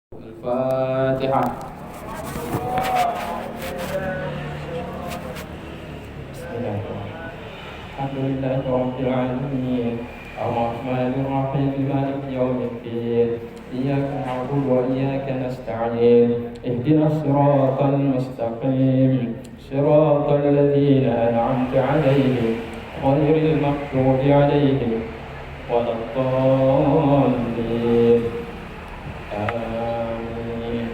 الفاتحة. بسم الله الرحمن الرحيم. الحمد لله رب العالمين الرحمن الرحيم مالك يوم الدين إياك نعبد وإياك نستعين اهدنا الصراط المستقيم صراط الذين أنعمت عليهم غير المغضوب عليهم ولا الضالين. آمين.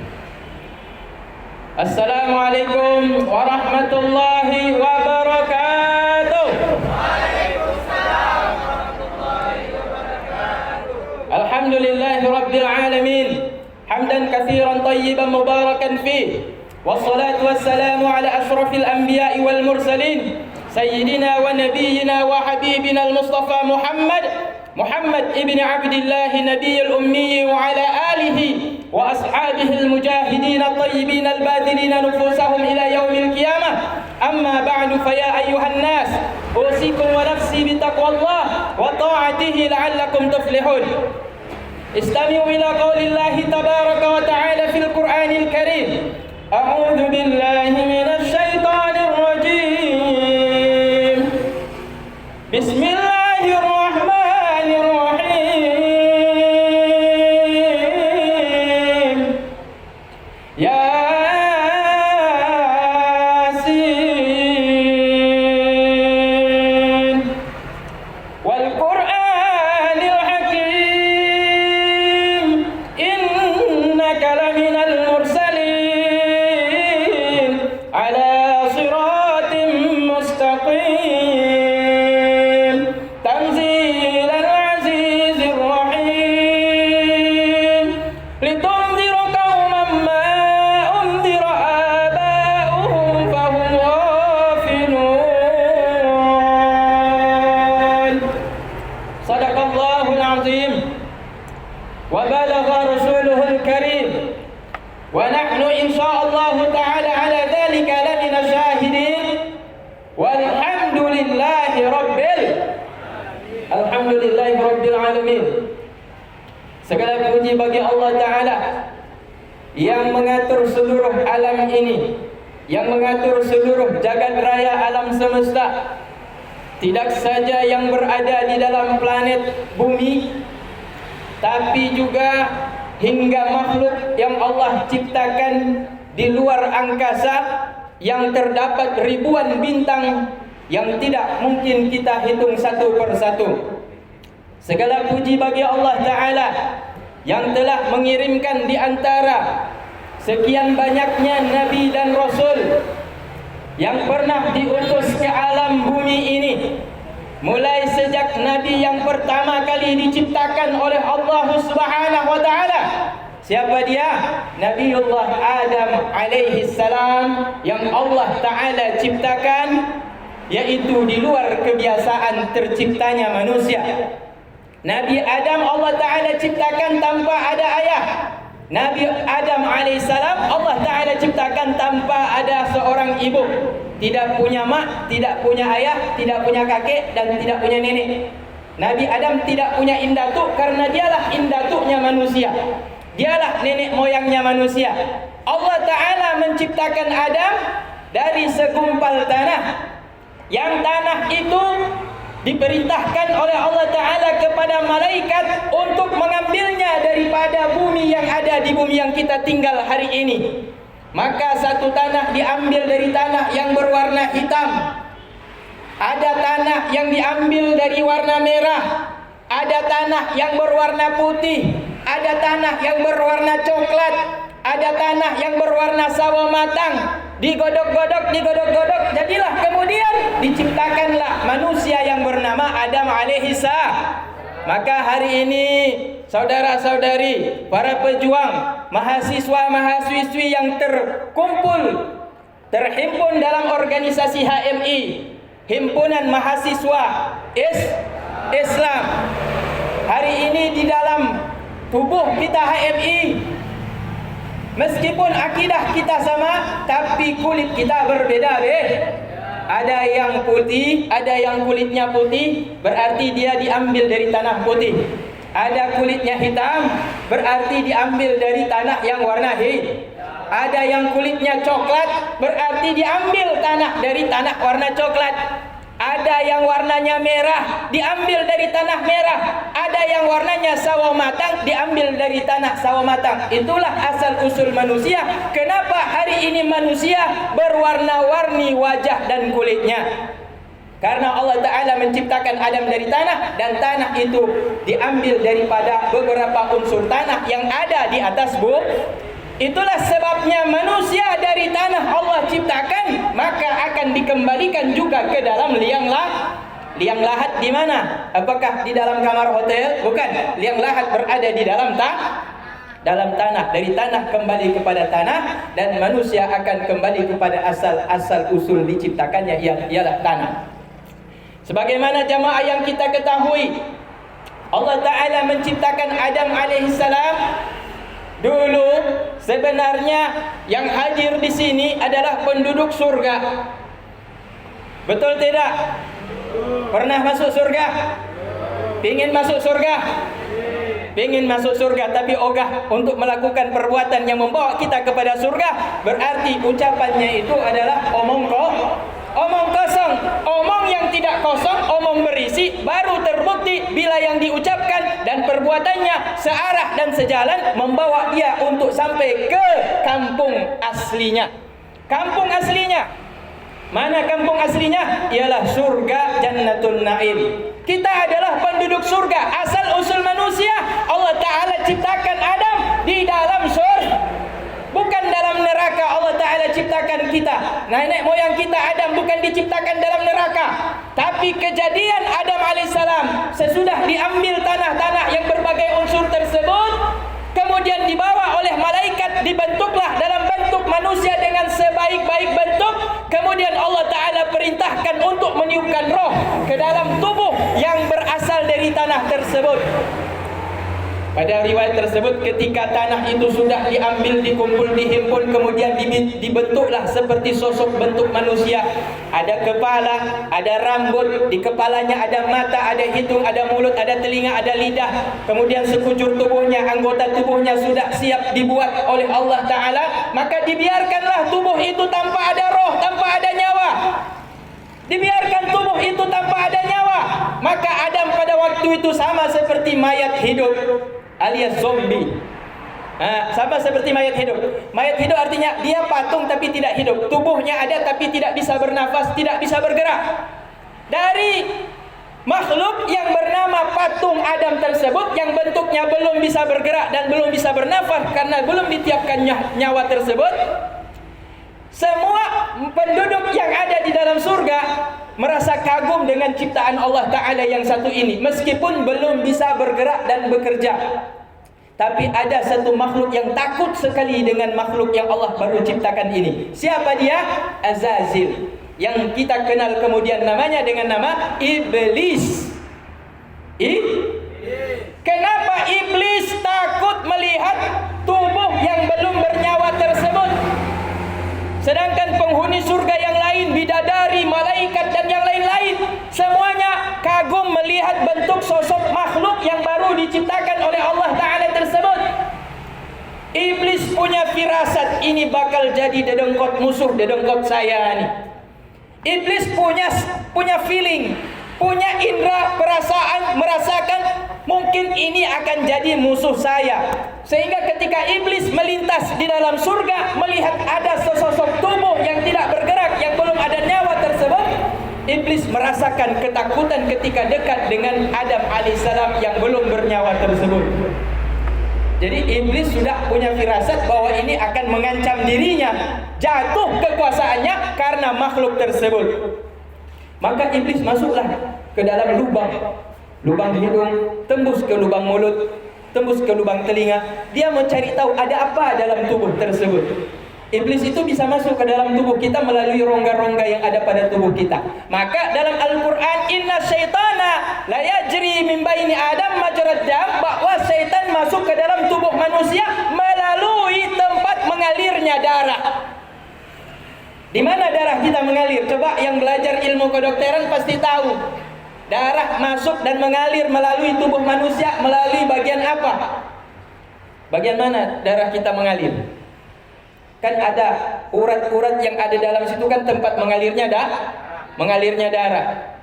Assalamualaikum warahmatullahi wabarakatuh. Waalaikumsalam warahmatullahi wabarakatuh. Alhamdulillahi rabbil alamin. Hamdan katsiran tayyiban mubarakan fih. Wassalatu wassalamu ala asyrafil anbiya'i wal mursalin. Sayyidina wa nabiyyina wa habibina al-Mustafa Muhammad ibn Abdillah nabiyul ummi wa ala alihi wa ashabihi al-mujahidin at-tayyibin al-badilin nufusahum ila yaumil qiyamah. Amma ba'du fa ya ayyuhan nas usikum wa nafsi bi taqwallah wa ta'atihi la'allakum tuflihun. Istami'u ila qaulillahi tabaraka wa ta'ala fil Qur'anil Karim. A'udzu billahi minasy syaithanir rajim. Bismillahirrahmanirrahim. Yasin wal Qur'anil Hakim innaka laminal mursalin ala siratim mustaqim tanzilal azizir rahim litunzira qauman ma unzira aba'uhum fahum ghafilun. Sadaqallahul azim wa balagha rasuluhul karim wa nahnu insyaallah ta'ala ala dhalika lamina syahidin walhamdulillahi rabbil alamin. Segala puji bagi Allah Ta'ala yang mengatur seluruh alam ini, yang mengatur seluruh jagat raya alam semesta. Tidak saja yang berada di dalam planet bumi, tapi juga hingga makhluk yang Allah ciptakan di luar angkasa, yang terdapat ribuan bintang yang tidak mungkin kita hitung satu persatu. Segala puji bagi Allah Ta'ala yang telah mengirimkan di antara sekian banyaknya Nabi dan Rasul yang pernah diutus ke alam bumi ini, mulai sejak Nabi yang pertama kali diciptakan oleh Allah Subhanahu wa Ta'ala. Siapa dia? Nabiullah Adam alaihi salam yang Allah Ta'ala ciptakan, yaitu di luar kebiasaan terciptanya manusia. Nabi Adam Allah Ta'ala ciptakan tanpa ada ayah. Nabi Adam alaihissalam Allah Ta'ala ciptakan tanpa ada seorang ibu. Tidak punya mak, tidak punya ayah, tidak punya kakek, dan tidak punya nenek. Nabi Adam tidak punya indatuk karena dialah indatuknya manusia. Dialah nenek moyangnya manusia. Allah Ta'ala menciptakan Adam dari segumpal tanah, yang tanah itu diperintahkan oleh Allah Ta'ala kepada malaikat untuk mengambilnya daripada bumi yang ada di bumi yang kita tinggal hari ini. Maka satu tanah diambil dari tanah yang berwarna hitam, ada tanah yang diambil dari warna merah, ada tanah yang berwarna putih, ada tanah yang berwarna coklat, ada tanah yang berwarna sawo matang. Digodok-godok, jadilah kemudian diciptakanlah manusia yang bernama Adam alaihissalam. Maka hari ini saudara-saudari, para pejuang, mahasiswa-mahasiswi yang terhimpun dalam organisasi HMI, Himpunan Mahasiswa Islam. Hari ini di dalam tubuh kita HMI, meskipun akidah kita sama, tapi kulit kita berbeda, Ada yang putih, ada yang kulitnya putih, berarti dia diambil dari tanah putih. Ada kulitnya hitam, berarti diambil dari tanah yang warna hitam. Ada yang kulitnya coklat, berarti diambil tanah dari tanah warna coklat. Ada yang warnanya merah, diambil dari tanah merah. Ada yang warnanya sawo matang, diambil dari tanah sawo matang. Itulah asal usul manusia. Kenapa hari ini manusia berwarna-warni wajah dan kulitnya? Karena Allah Ta'ala menciptakan Adam dari tanah, dan tanah itu diambil daripada beberapa unsur tanah yang ada di atas bumi. Itulah sebabnya manusia dari tanah Allah ciptakan, maka akan dikembalikan juga ke dalam liang lahat. Liang lahat di mana? Apakah di dalam kamar hotel? Bukan. Liang lahat berada di dalam tanah. Dari tanah kembali kepada tanah, dan manusia akan kembali kepada asal usul diciptakannya, ialah tanah. Sebagaimana jamaah yang kita ketahui, Allah Ta'ala menciptakan Adam alaihissalam. Dulu sebenarnya yang hadir di sini adalah penduduk surga. Betul tidak? Pernah masuk surga? Pingin masuk surga? Pingin masuk surga tapi ogah untuk melakukan perbuatan yang membawa kita kepada surga. Berarti ucapannya itu adalah omong kosong. Omong yang tidak kosong, omong berisi, baru terbukti bila yang diucapkan dan perbuatannya searah dan sejalan, membawa dia untuk sampai ke kampung aslinya. Kampung aslinya. Mana kampung aslinya? Ialah surga Jannatul Naim. Kita adalah penduduk surga. Asal usul manusia, Allah Ta'ala ciptakan Adam di dalam surga, bukan dalam neraka. Allah Ta'ala ciptakan kita. Nenek moyang kita Adam bukan diciptakan dalam neraka, tapi kejadian Adam alaihissalam sesudah diambil tanah-tanah yang berbagai unsur tersebut, kemudian dibawa oleh malaikat, dibentuklah dalam bentuk manusia dengan sebaik-baik bentuk. Kemudian Allah Ta'ala perintahkan untuk meniupkan roh ke dalam tubuh yang berasal dari tanah tersebut. Pada riwayat tersebut, ketika tanah itu sudah diambil, dikumpul, dihimpun, kemudian dibentuklah seperti sosok bentuk manusia. Ada kepala, ada rambut, di kepalanya ada mata, ada hidung, ada mulut, ada telinga, ada lidah. Kemudian sekujur tubuhnya, anggota tubuhnya sudah siap dibuat oleh Allah Ta'ala. Maka dibiarkanlah tubuh itu tanpa ada roh, tanpa ada nyawa. Dibiarkan tubuh itu tanpa ada nyawa. Maka Adam pada waktu itu sama seperti mayat hidup, alias zombie. Sama seperti mayat hidup. Mayat hidup artinya dia patung tapi tidak hidup. Tubuhnya ada tapi tidak bisa bernafas, tidak bisa bergerak. Dari makhluk yang bernama patung Adam tersebut, yang bentuknya belum bisa bergerak dan belum bisa bernafas karena belum ditiupkan nyawa tersebut, semua penduduk yang ada di dalam surga merasa kagum dengan ciptaan Allah Ta'ala yang satu ini, meskipun belum bisa bergerak dan bekerja. Tapi ada satu makhluk yang takut sekali dengan makhluk yang Allah baru ciptakan ini. Siapa dia? Azazil, yang kita kenal kemudian namanya dengan nama Iblis. Kenapa Iblis takut melihat tubuh yang belum bernyawa tersebut? Sedangkan penghuni surga yang lain, bidadari, malaikat dan yang lain-lain, semuanya kagum melihat bentuk sosok makhluk yang baru diciptakan oleh Allah Ta'ala tersebut. Iblis punya firasat, ini bakal jadi dedengkot musuh dedengkot saya nih. Iblis punya feeling, punya indera perasaan, merasakan mungkin ini akan jadi musuh saya. Sehingga ketika iblis melintas di dalam surga, melihat ada sesosok tubuh yang tidak bergerak, yang belum ada nyawa tersebut, iblis merasakan ketakutan ketika dekat dengan Adam alaihissalam yang belum bernyawa tersebut. Jadi iblis sudah punya firasat bahwa ini akan mengancam dirinya, jatuh kekuasaannya karena makhluk tersebut. Maka iblis masuklah ke dalam lubang hidung, tembus ke lubang mulut, tembus ke lubang telinga. Dia mencari tahu ada apa dalam tubuh tersebut. Iblis itu bisa masuk ke dalam tubuh kita melalui rongga-rongga yang ada pada tubuh kita. Maka dalam Al-Quran, inna syaitana la yajri min baini Adam majrad dam, bahwa syaitan masuk ke dalam tubuh manusia melalui tempat mengalirnya darah. Di mana darah kita mengalir? Coba yang belajar ilmu kedokteran pasti tahu. Darah masuk dan mengalir melalui tubuh manusia melalui bagian apa? Bagian mana darah kita mengalir? Kan ada urat-urat yang ada dalam situ kan tempat mengalirnya mengalirnya darah.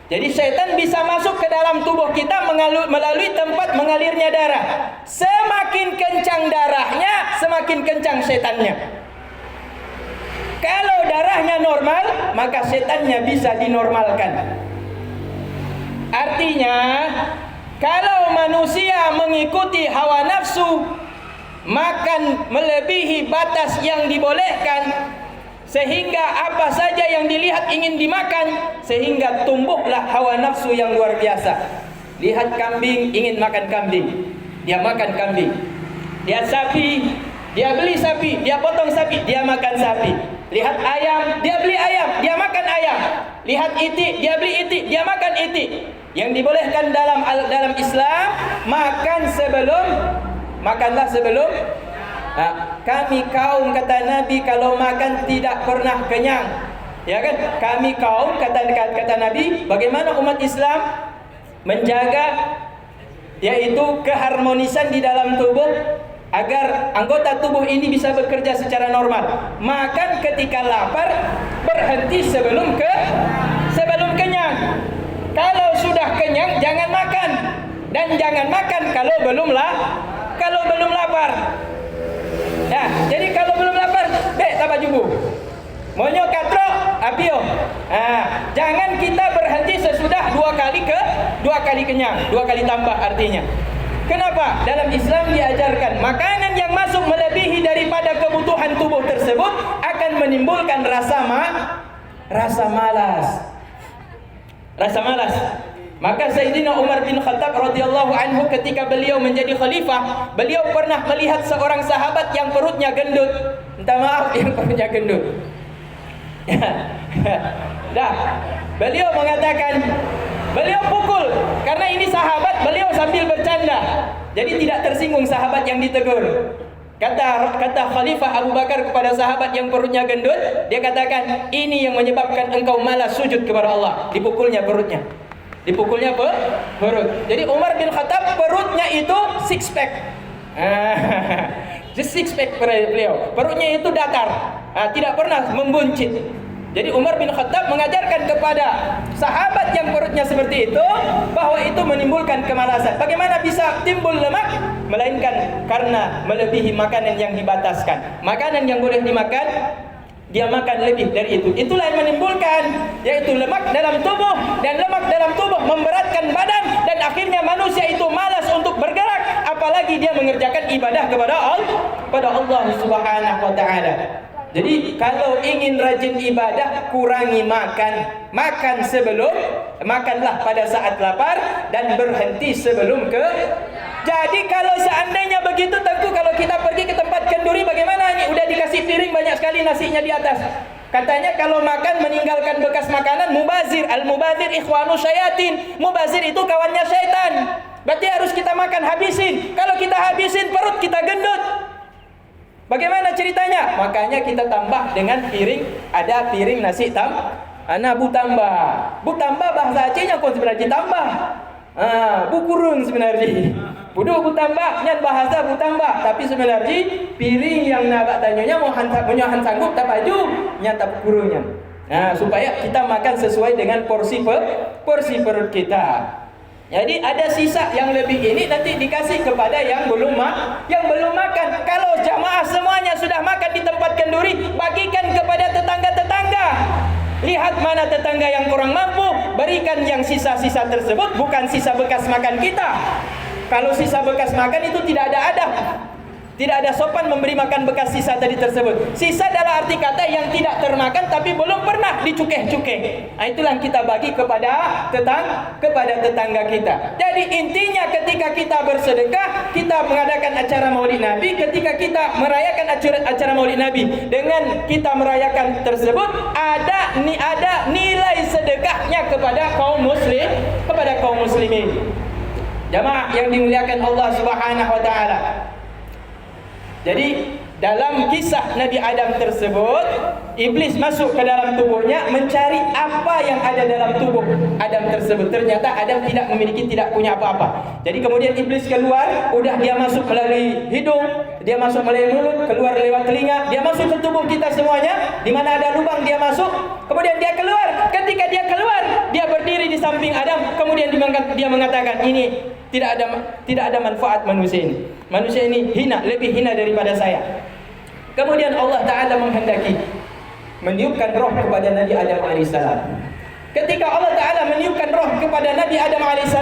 Jadi setan bisa masuk ke dalam tubuh kita melalui tempat mengalirnya darah. Semakin kencang darahnya, semakin kencang setannya. Kalau darahnya normal, maka setannya bisa dinormalkan. Artinya, kalau manusia mengikuti hawa nafsu, makan melebihi batas yang dibolehkan, sehingga apa saja yang dilihat ingin dimakan, sehingga tumbuhlah hawa nafsu yang luar biasa. Lihat kambing, ingin makan kambing, dia makan kambing. Lihat sapi, dia beli sapi, dia potong sapi, dia makan sapi. Lihat ayam, dia beli ayam, dia makan ayam. Lihat itik, dia beli itik, dia makan itik. Yang dibolehkan dalam Islam, makanlah sebelum. Kami kaum, kata Nabi, kalau makan tidak pernah kenyang. Ya kan? Kami kaum, kata Nabi, bagaimana umat Islam menjaga yaitu keharmonisan di dalam tubuh agar anggota tubuh ini bisa bekerja secara normal. Makan ketika lapar, berhenti sebelum kenyang. Kalau sudah kenyang jangan makan, dan jangan makan kalau belum lapar. Ya, jadi kalau belum lapar, tak jubu. Monyo katro apio. Jangan kita berhenti sesudah dua kali kenyang, 2 kali tambah artinya. Kenapa? Dalam Islam diajarkan makanan yang masuk melebihi daripada kebutuhan tubuh tersebut akan menimbulkan rasa malas. Maka Sayyidina Umar bin Khattab radhiyallahu anhu ketika beliau menjadi khalifah, beliau pernah melihat seorang sahabat yang perutnya gendut. Yang perutnya gendut. Beliau mengatakan, beliau pukul karena ini sahabat, beliau sambil bercanda. Jadi tidak tersinggung sahabat yang ditegur. Kata Khalifah Abu Bakar kepada sahabat yang perutnya gendut, dia katakan, ini yang menyebabkan engkau malas sujud kepada Allah. Dipukulnya perut. Jadi Umar bin Khattab perutnya itu six pack. Six pack beliau. Perutnya itu datar, tidak pernah membuncit. Jadi Umar bin Khattab mengajarkan kepada sahabat yang perutnya seperti itu bahwa itu menimbulkan kemalasan. Bagaimana bisa timbul lemak? Melainkan karena melebihi makanan yang dibataskan. Makanan yang boleh dimakan, dia makan lebih dari itu. Itulah yang menimbulkan yaitu lemak dalam tubuh, dan lemak dalam tubuh memberatkan badan, dan akhirnya manusia itu malas untuk bergerak, apalagi dia mengerjakan ibadah kepada Allah Subhanahu wa taala. Jadi kalau ingin rajin ibadah, kurangi makan. Makanlah pada saat lapar dan berhenti sebelum Jadi kalau seandainya begitu, tentu kalau kita pergi ke tempat kenduri bagaimana ini? Udah dikasih piring banyak sekali nasinya di atas. Katanya kalau makan meninggalkan bekas makanan mubazir. Al-mubazir ikhwanu syayatin. Mubazir itu kawannya syaitan. Berarti harus kita makan habisin. Kalau kita habisin, perut kita gendut. Bagaimana ceritanya? Makanya kita tambah dengan piring, ada piring nasi butambah. Butambah bahasa Acehnya kok sebenarnya ditambah. Bukurung sebenarnya. Budu butambah, nyan bahasa butambah, tapi sebenarnya piring yang nabak tanyanya mau hantar sanggup tak baju, nyata bukurungnya. Supaya kita makan sesuai dengan porsi perut kita. Jadi ada sisa yang lebih ini nanti dikasih kepada yang belum makan. Kalau jamaah semuanya sudah makan di tempat kenduri, bagikan kepada tetangga-tetangga. Lihat mana tetangga yang kurang mampu, berikan yang sisa-sisa tersebut, bukan sisa bekas makan kita. Kalau sisa bekas makan itu tidak ada adab. Tidak ada sopan memberi makan bekas sisa tadi tersebut. Sisa adalah arti kata yang tidak termakan tapi belum pernah dicukeh-cukeh. Itulah yang kita bagi kepada tetangga kita. Jadi intinya ketika kita bersedekah, kita mengadakan acara Maulid Nabi, ketika kita merayakan acara Maulid Nabi, dengan kita merayakan tersebut ada nilai sedekahnya kepada kaum muslimin. Jamaah yang dimuliakan Allah Subhanahu wa taala. Jadi Dalam kisah Nabi Adam tersebut, iblis masuk ke dalam tubuhnya mencari apa yang ada dalam tubuh Adam tersebut. Ternyata Adam tidak punya apa-apa. Jadi kemudian iblis keluar, udah dia masuk melalui hidung, dia masuk melalui mulut, keluar lewat telinga, dia masuk ke tubuh kita semuanya. Di mana ada lubang dia masuk, kemudian dia keluar. Ketika dia keluar, dia berdiri di samping Adam, kemudian dia mengatakan, ini tidak ada manfaat manusia ini. Manusia ini hina, lebih hina daripada saya. Kemudian Allah Ta'ala menghendaki meniupkan roh kepada Nabi Adam AS. Ketika Allah Ta'ala meniupkan roh kepada Nabi Adam AS,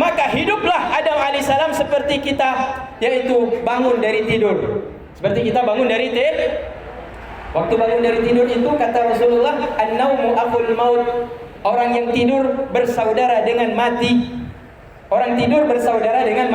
maka hiduplah Adam AS seperti kita, yaitu bangun dari tidur. Seperti kita bangun dari tidur. Waktu bangun dari tidur itu, kata Rasulullah, an-naumu akhul maut. Orang yang tidur bersaudara dengan mati. Orang tidur bersaudara dengan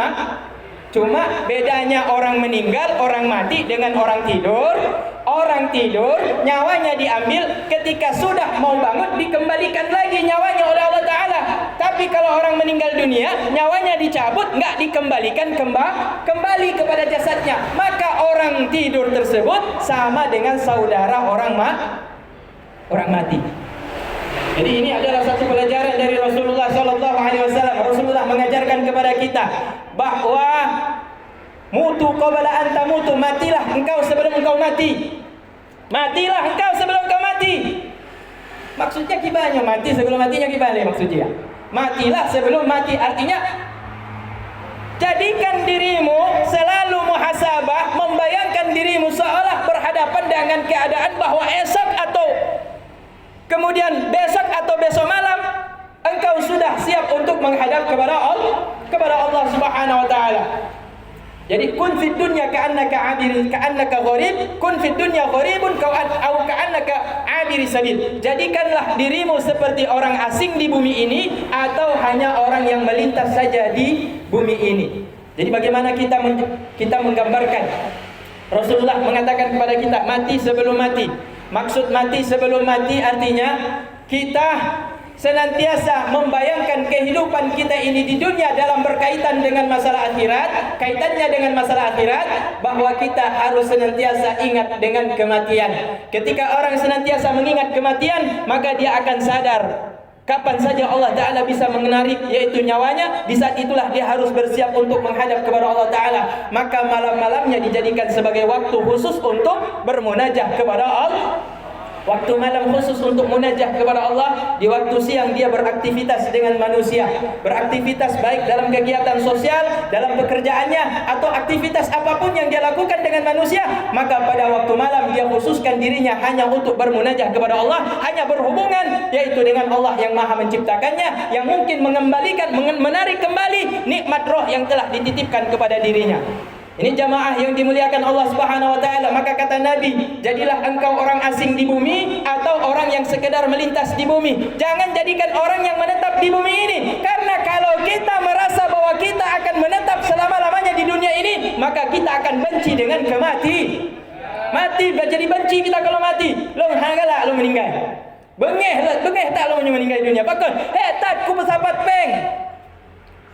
Cuma bedanya orang meninggal, orang mati dengan orang tidur. Orang tidur nyawanya diambil, ketika sudah mau bangun dikembalikan lagi nyawanya oleh Allah Ta'ala. Tapi kalau orang meninggal dunia, nyawanya dicabut, nggak dikembalikan kembali kepada jasadnya. Maka orang tidur tersebut sama dengan saudara orang mati. Jadi ini adalah satu pelajaran dari Rasulullah SAW. Rasulullah mengajarkan kepada kita bahwa mutu qabla an tamutu, matilah engkau sebelum engkau mati. Matilah engkau sebelum engkau mati. Maksudnya gimana mati sebelum matinya gimana maksudnya? Matilah sebelum mati, artinya jadikan dirimu selalu muhasabah, membayangkan dirimu seolah berhadapan dengan keadaan bahwa esok atau kemudian besok atau besok malam engkau sudah siap untuk menghadap kepada Allah Subhanahu wa taala. Jadi kun fid dunya ka'annaka gharib, kun fid dunya gharibun au ka'annaka abiri sabil. Jadikanlah dirimu seperti orang asing di bumi ini atau hanya orang yang melintas saja di bumi ini. Jadi bagaimana kita menggambarkan? Rasulullah mengatakan kepada kita, mati sebelum mati. Maksud mati sebelum mati artinya kita senantiasa membayangkan kehidupan kita ini di dunia dalam berkaitan dengan masalah akhirat. Kaitannya dengan masalah akhirat, bahwa kita harus senantiasa ingat dengan kematian. Ketika orang senantiasa mengingat kematian, maka dia akan sadar kapan saja Allah Ta'ala bisa menarik, yaitu nyawanya. Di saat itulah dia harus bersiap untuk menghadap kepada Allah Ta'ala. Maka malam-malamnya dijadikan sebagai waktu khusus untuk bermunajah kepada Allah. Waktu malam khusus untuk munajah kepada Allah. Di waktu siang dia beraktivitas dengan manusia, beraktivitas baik dalam kegiatan sosial, dalam pekerjaannya, atau aktivitas apapun yang dia lakukan dengan manusia. Maka pada waktu malam dia khususkan dirinya hanya untuk bermunajah kepada Allah, hanya berhubungan yaitu dengan Allah yang maha menciptakannya, yang mungkin mengembalikan, menarik kembali nikmat roh yang telah dititipkan kepada dirinya. Ini jamaah yang dimuliakan Allah Subhanahu wa taala. Maka kata Nabi, jadilah engkau orang asing di bumi atau orang yang sekedar melintas di bumi. Jangan jadikan orang yang menetap di bumi ini. Karena kalau kita merasa bahwa kita akan menetap selama-lamanya di dunia ini, maka kita akan benci dengan kematian. Mati jadi benci kita kalau mati. Lo hangala lo meninggal. Bengeh tak lo meninggal dunia. Bakal, tak ku bersahabat peng.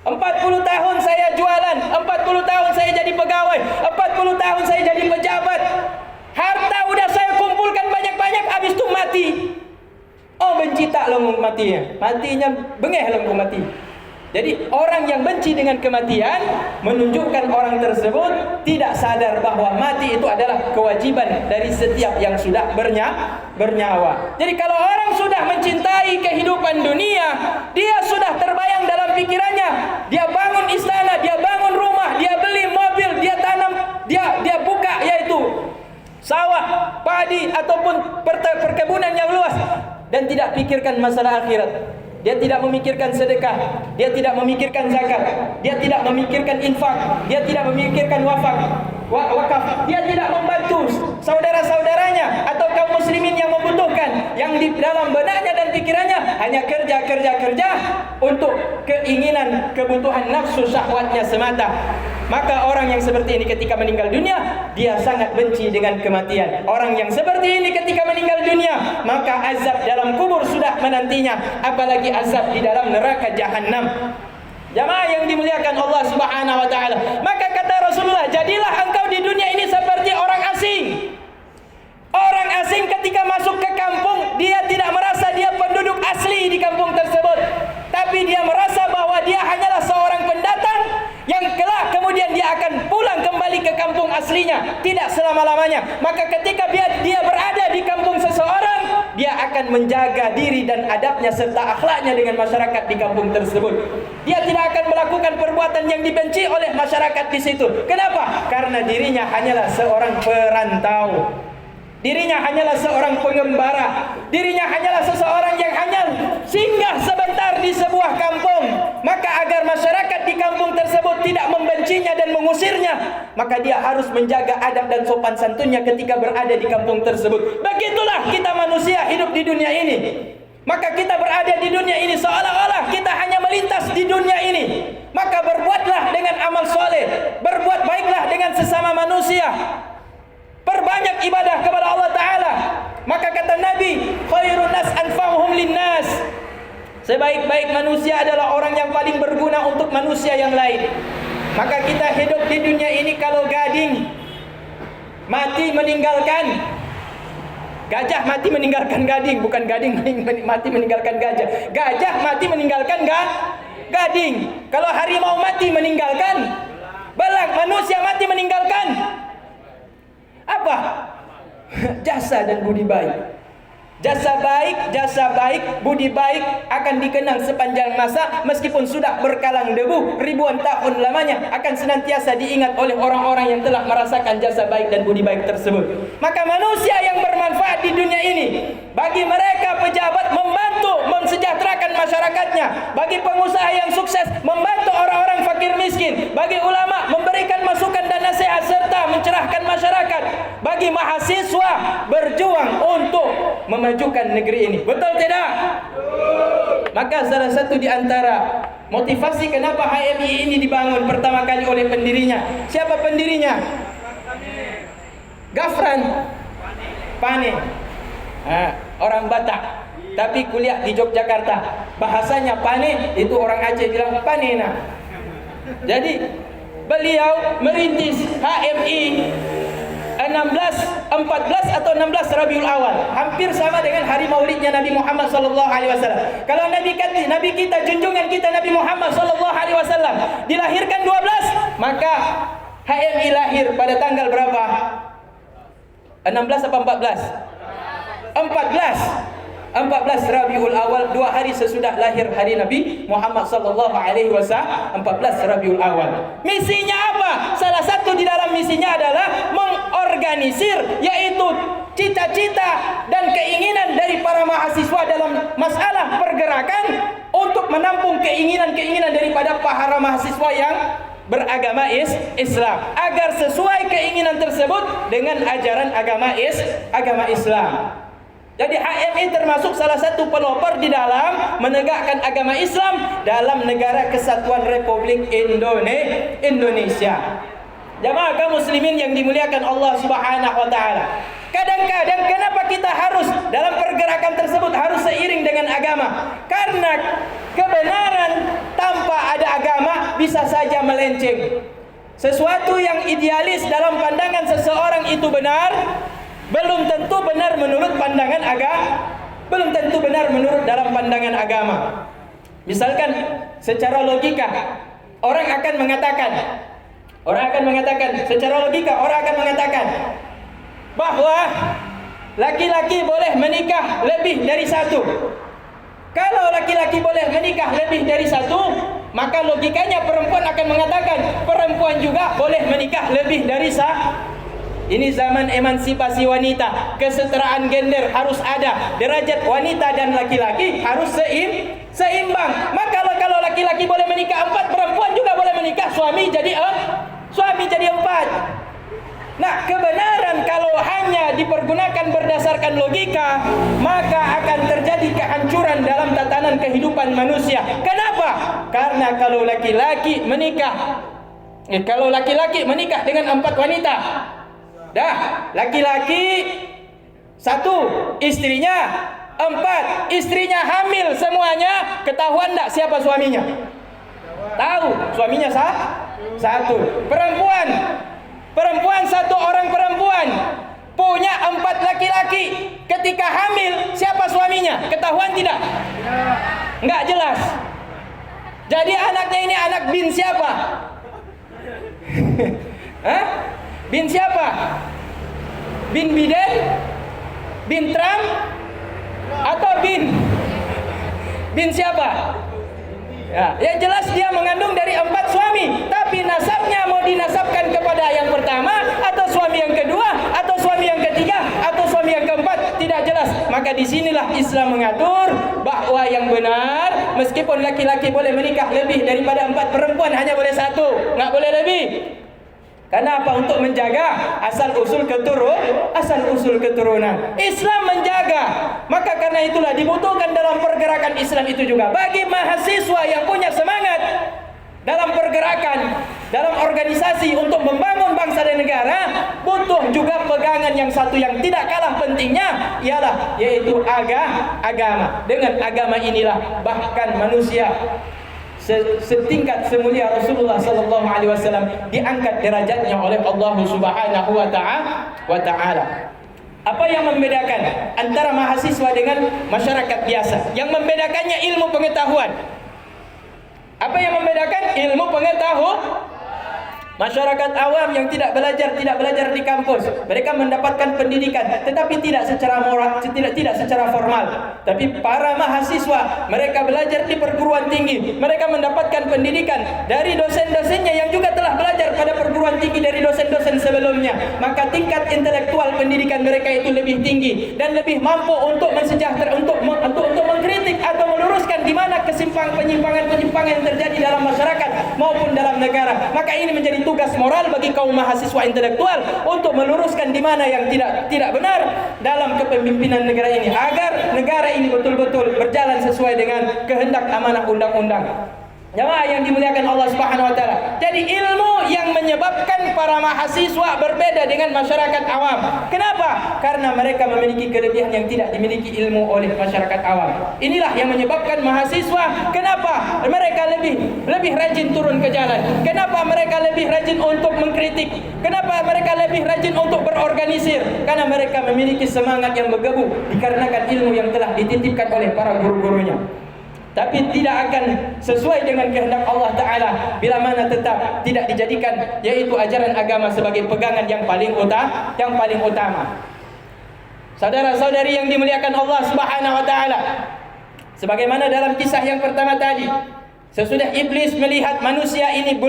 40 tahun saya jualan, 40 tahun saya jadi pegawai, 40 tahun saya jadi pejabat. Harta udah saya kumpulkan banyak-banyak, habis itu mati. Oh, benci tak lo matinya. Matinya bengeh lo mati. Jadi orang yang benci dengan kematian menunjukkan orang tersebut tidak sadar bahwa mati itu adalah kewajiban dari setiap yang sudah bernyawa. Jadi kalau orang sudah mencintai kehidupan dunia, dia sudah terbayang dalam pikirannya. Dia bangun istana, dia bangun rumah, dia beli mobil, dia tanam, dia buka yaitu sawah, padi ataupun perkebunan yang luas, dan tidak pikirkan masalah akhirat. Dia tidak memikirkan sedekah, dia tidak memikirkan zakat, dia tidak memikirkan infak, dia tidak memikirkan wakaf, dia tidak membantu saudara-saudaranya atau kaum muslimin yang membutuhkan. Yang di dalam benaknya dan pikirannya hanya kerja untuk keinginan, kebutuhan nafsu syahwatnya semata. Maka orang yang seperti ini ketika meninggal dunia, dia sangat benci dengan kematian. Orang yang seperti ini ketika meninggal dunia, maka azab dalam kubur sudah menantinya, apalagi azab di dalam neraka jahanam. Jamaah yang dimuliakan Allah Subhanahu wa taala. Maka kata Rasulullah, jadilah engkau di dunia ini seperti orang aslinya, tidak selama-lamanya. Maka ketika dia berada di kampung seseorang, dia akan menjaga diri dan adabnya serta akhlaknya dengan masyarakat di kampung tersebut. Dia tidak akan melakukan perbuatan yang dibenci oleh masyarakat di situ. Kenapa? Karena dirinya hanyalah seorang perantau. Dirinya hanyalah seorang pengembara. Dirinya hanyalah seseorang yang hanya singgah sebentar di sebuah kampung. Maka agar masyarakat di kampung tersebut tidak membencinya dan mengusirnya, maka dia harus menjaga adab dan sopan santunnya ketika berada di kampung tersebut. Begitulah kita manusia hidup di dunia ini. Maka kita berada di dunia ini seolah-olah kita hanya melintas di dunia ini. Maka berbuatlah dengan amal soleh, berbuat baiklah dengan sesama manusia, perbanyak ibadah kepada Allah Ta'ala. Maka kata Nabi, khairun nas anfa'uhum linnas, sebaik-baik manusia adalah orang yang paling berguna untuk manusia yang lain. Maka kita hidup di dunia ini, kalau gading mati meninggalkan gajah, mati meninggalkan gading. Bukan gading mati meninggalkan gajah. Gajah mati meninggalkan gading. Kalau harimau mati meninggalkan belang. Manusia mati meninggalkan apa? Jasa dan budi baik. Jasa baik, budi baik akan dikenang sepanjang masa, meskipun sudah berkalang debu ribuan tahun lamanya, akan senantiasa diingat oleh orang-orang yang telah merasakan jasa baik dan budi baik tersebut. Maka manusia yang bermanfaat di dunia ini, bagi mereka pejabat membantu mensejahterakan masyarakatnya, bagi pengusaha yang sukses membantu orang-orang fakir miskin, bagi ulama memberikan masukan dan nasihat serta mencerahkan masyarakat, bagi mahasiswa berjuang untuk memajukan negeri ini. Betul tidak? Maka salah satu di antara motivasi kenapa HMI ini dibangun pertama kali oleh pendirinya. Siapa pendirinya? Gafran Pane. Orang Batak, tapi kuliah di Yogyakarta. Bahasanya Pane, itu orang Aceh bilang Panena. Jadi beliau merintis HMI 14 atau 16 Rabiul Awal, hampir sama dengan hari maulidnya Nabi Muhammad SAW. Kalau Nabi kita, junjungan kita Nabi Muhammad SAW dilahirkan 12, maka HMI lahir pada tanggal berapa? 16 apa 14? 14 Rabiul Awal, 2 hari sesudah lahir hari Nabi Muhammad SAW, 14 Rabiul Awal. Misinya apa? Salah satu di dalam misinya adalah mengorganisir, yaitu cita-cita dan keinginan dari para mahasiswa dalam masalah pergerakan untuk menampung keinginan-keinginan daripada para mahasiswa yang beragama Islam, agar sesuai keinginan tersebut dengan ajaran agama Islam. Jadi HMI termasuk salah satu pelopor di dalam menegakkan agama Islam dalam negara Kesatuan Republik Indonesia. Jamaah kaum muslimin yang dimuliakan Allah Subhanahu wa taala. Kadang-kadang kenapa kita harus dalam pergerakan tersebut harus seiring dengan agama? Karena kebenaran tanpa ada agama bisa saja melenceng. Sesuatu yang idealis dalam pandangan seseorang itu benar, belum tentu benar menurut pandangan belum tentu benar menurut dalam pandangan agama. Misalkan secara logika orang akan mengatakan secara logika orang akan mengatakan bahwa laki-laki boleh menikah lebih dari satu. Kalau laki-laki boleh menikah lebih dari satu, maka logikanya perempuan akan mengatakan perempuan juga boleh menikah lebih dari satu. Ini zaman emansipasi wanita, kesetaraan gender harus ada, derajat wanita dan laki-laki harus seimbang. Maka kalau laki-laki boleh menikah 4, perempuan juga boleh menikah, suami jadi 4. Nah, kebenaran kalau hanya dipergunakan berdasarkan logika, maka akan terjadi kehancuran dalam tatanan kehidupan manusia. Kenapa? Karena kalau laki-laki menikah dengan 4 wanita, laki-laki 1, istrinya 4, istrinya hamil semuanya, ketahuan tak siapa suaminya? Tahu, suaminya 1. Perempuan 1 orang perempuan punya 4 laki-laki, ketika hamil siapa suaminya? Ketahuan tidak? Enggak jelas. Jadi anaknya ini anak bin siapa? Bin siapa siapa? Bin Biden? Bin Trump? Atau bin siapa? Ya, yang jelas dia mengandung dari 4 suami, tapi nasabnya mau dinasabkan kepada yang pertama, atau suami yang kedua, atau suami yang ketiga, atau suami yang keempat, tidak jelas. Maka disinilah Islam mengatur bahwa yang benar, meskipun laki-laki boleh menikah lebih daripada 4, perempuan hanya boleh 1, nggak boleh lebih. Kenapa? Untuk menjaga asal usul keturunan. Islam menjaga. Maka karena itulah dibutuhkan dalam pergerakan Islam itu juga bagi mahasiswa yang punya semangat dalam pergerakan, dalam organisasi untuk membangun bangsa dan negara, butuh juga pegangan yang satu yang tidak kalah pentingnya, yaitu agama. Dengan agama inilah bahkan manusia setingkat semulia Rasulullah sallallahu alaihi wasallam diangkat derajatnya oleh Allah Subhanahu wa taala. Apa yang membedakan antara mahasiswa dengan masyarakat biasa? Yang membedakannya ilmu pengetahuan. Apa yang membedakan? Ilmu pengetahuan. Masyarakat awam yang tidak belajar di kampus, mereka mendapatkan pendidikan tetapi tidak secara moral, tidak secara formal. Tapi para mahasiswa, mereka belajar di perguruan tinggi, mereka mendapatkan pendidikan dari dosen-dosennya yang juga telah belajar pada perguruan tinggi dari dosen-dosen sebelumnya. Maka tingkat intelektual pendidikan mereka itu lebih tinggi dan lebih mampu untuk untuk mengkritik atau meluruskan di mana penyimpangan yang terjadi dalam masyarakat maupun dalam negara. Maka ini menjadi tugas moral bagi kaum mahasiswa intelektual untuk meluruskan di mana yang tidak benar dalam kepemimpinan negara ini, agar negara ini betul-betul berjalan sesuai dengan kehendak amanah undang-undang. Jamaah yang dimuliakan Allah Subhanahu wa taala. Jadi ilmu yang menyebabkan para mahasiswa berbeda dengan masyarakat awam. Kenapa? Karena mereka memiliki kelebihan yang tidak dimiliki ilmu oleh masyarakat awam. Inilah yang menyebabkan mahasiswa, kenapa mereka lebih rajin turun ke jalan? Kenapa mereka lebih rajin untuk mengkritik? Kenapa mereka lebih rajin untuk berorganisir? Karena mereka memiliki semangat yang bergebu dikarenakan ilmu yang telah dititipkan oleh para guru-gurunya. Tapi tidak akan sesuai dengan kehendak Allah Ta'ala bila mana tetap tidak dijadikan yaitu ajaran agama sebagai pegangan yang paling utama. Saudara-saudari yang dimuliakan Allah Subhanahu wa taala, sebagaimana dalam kisah yang pertama tadi, sesudah iblis melihat manusia ini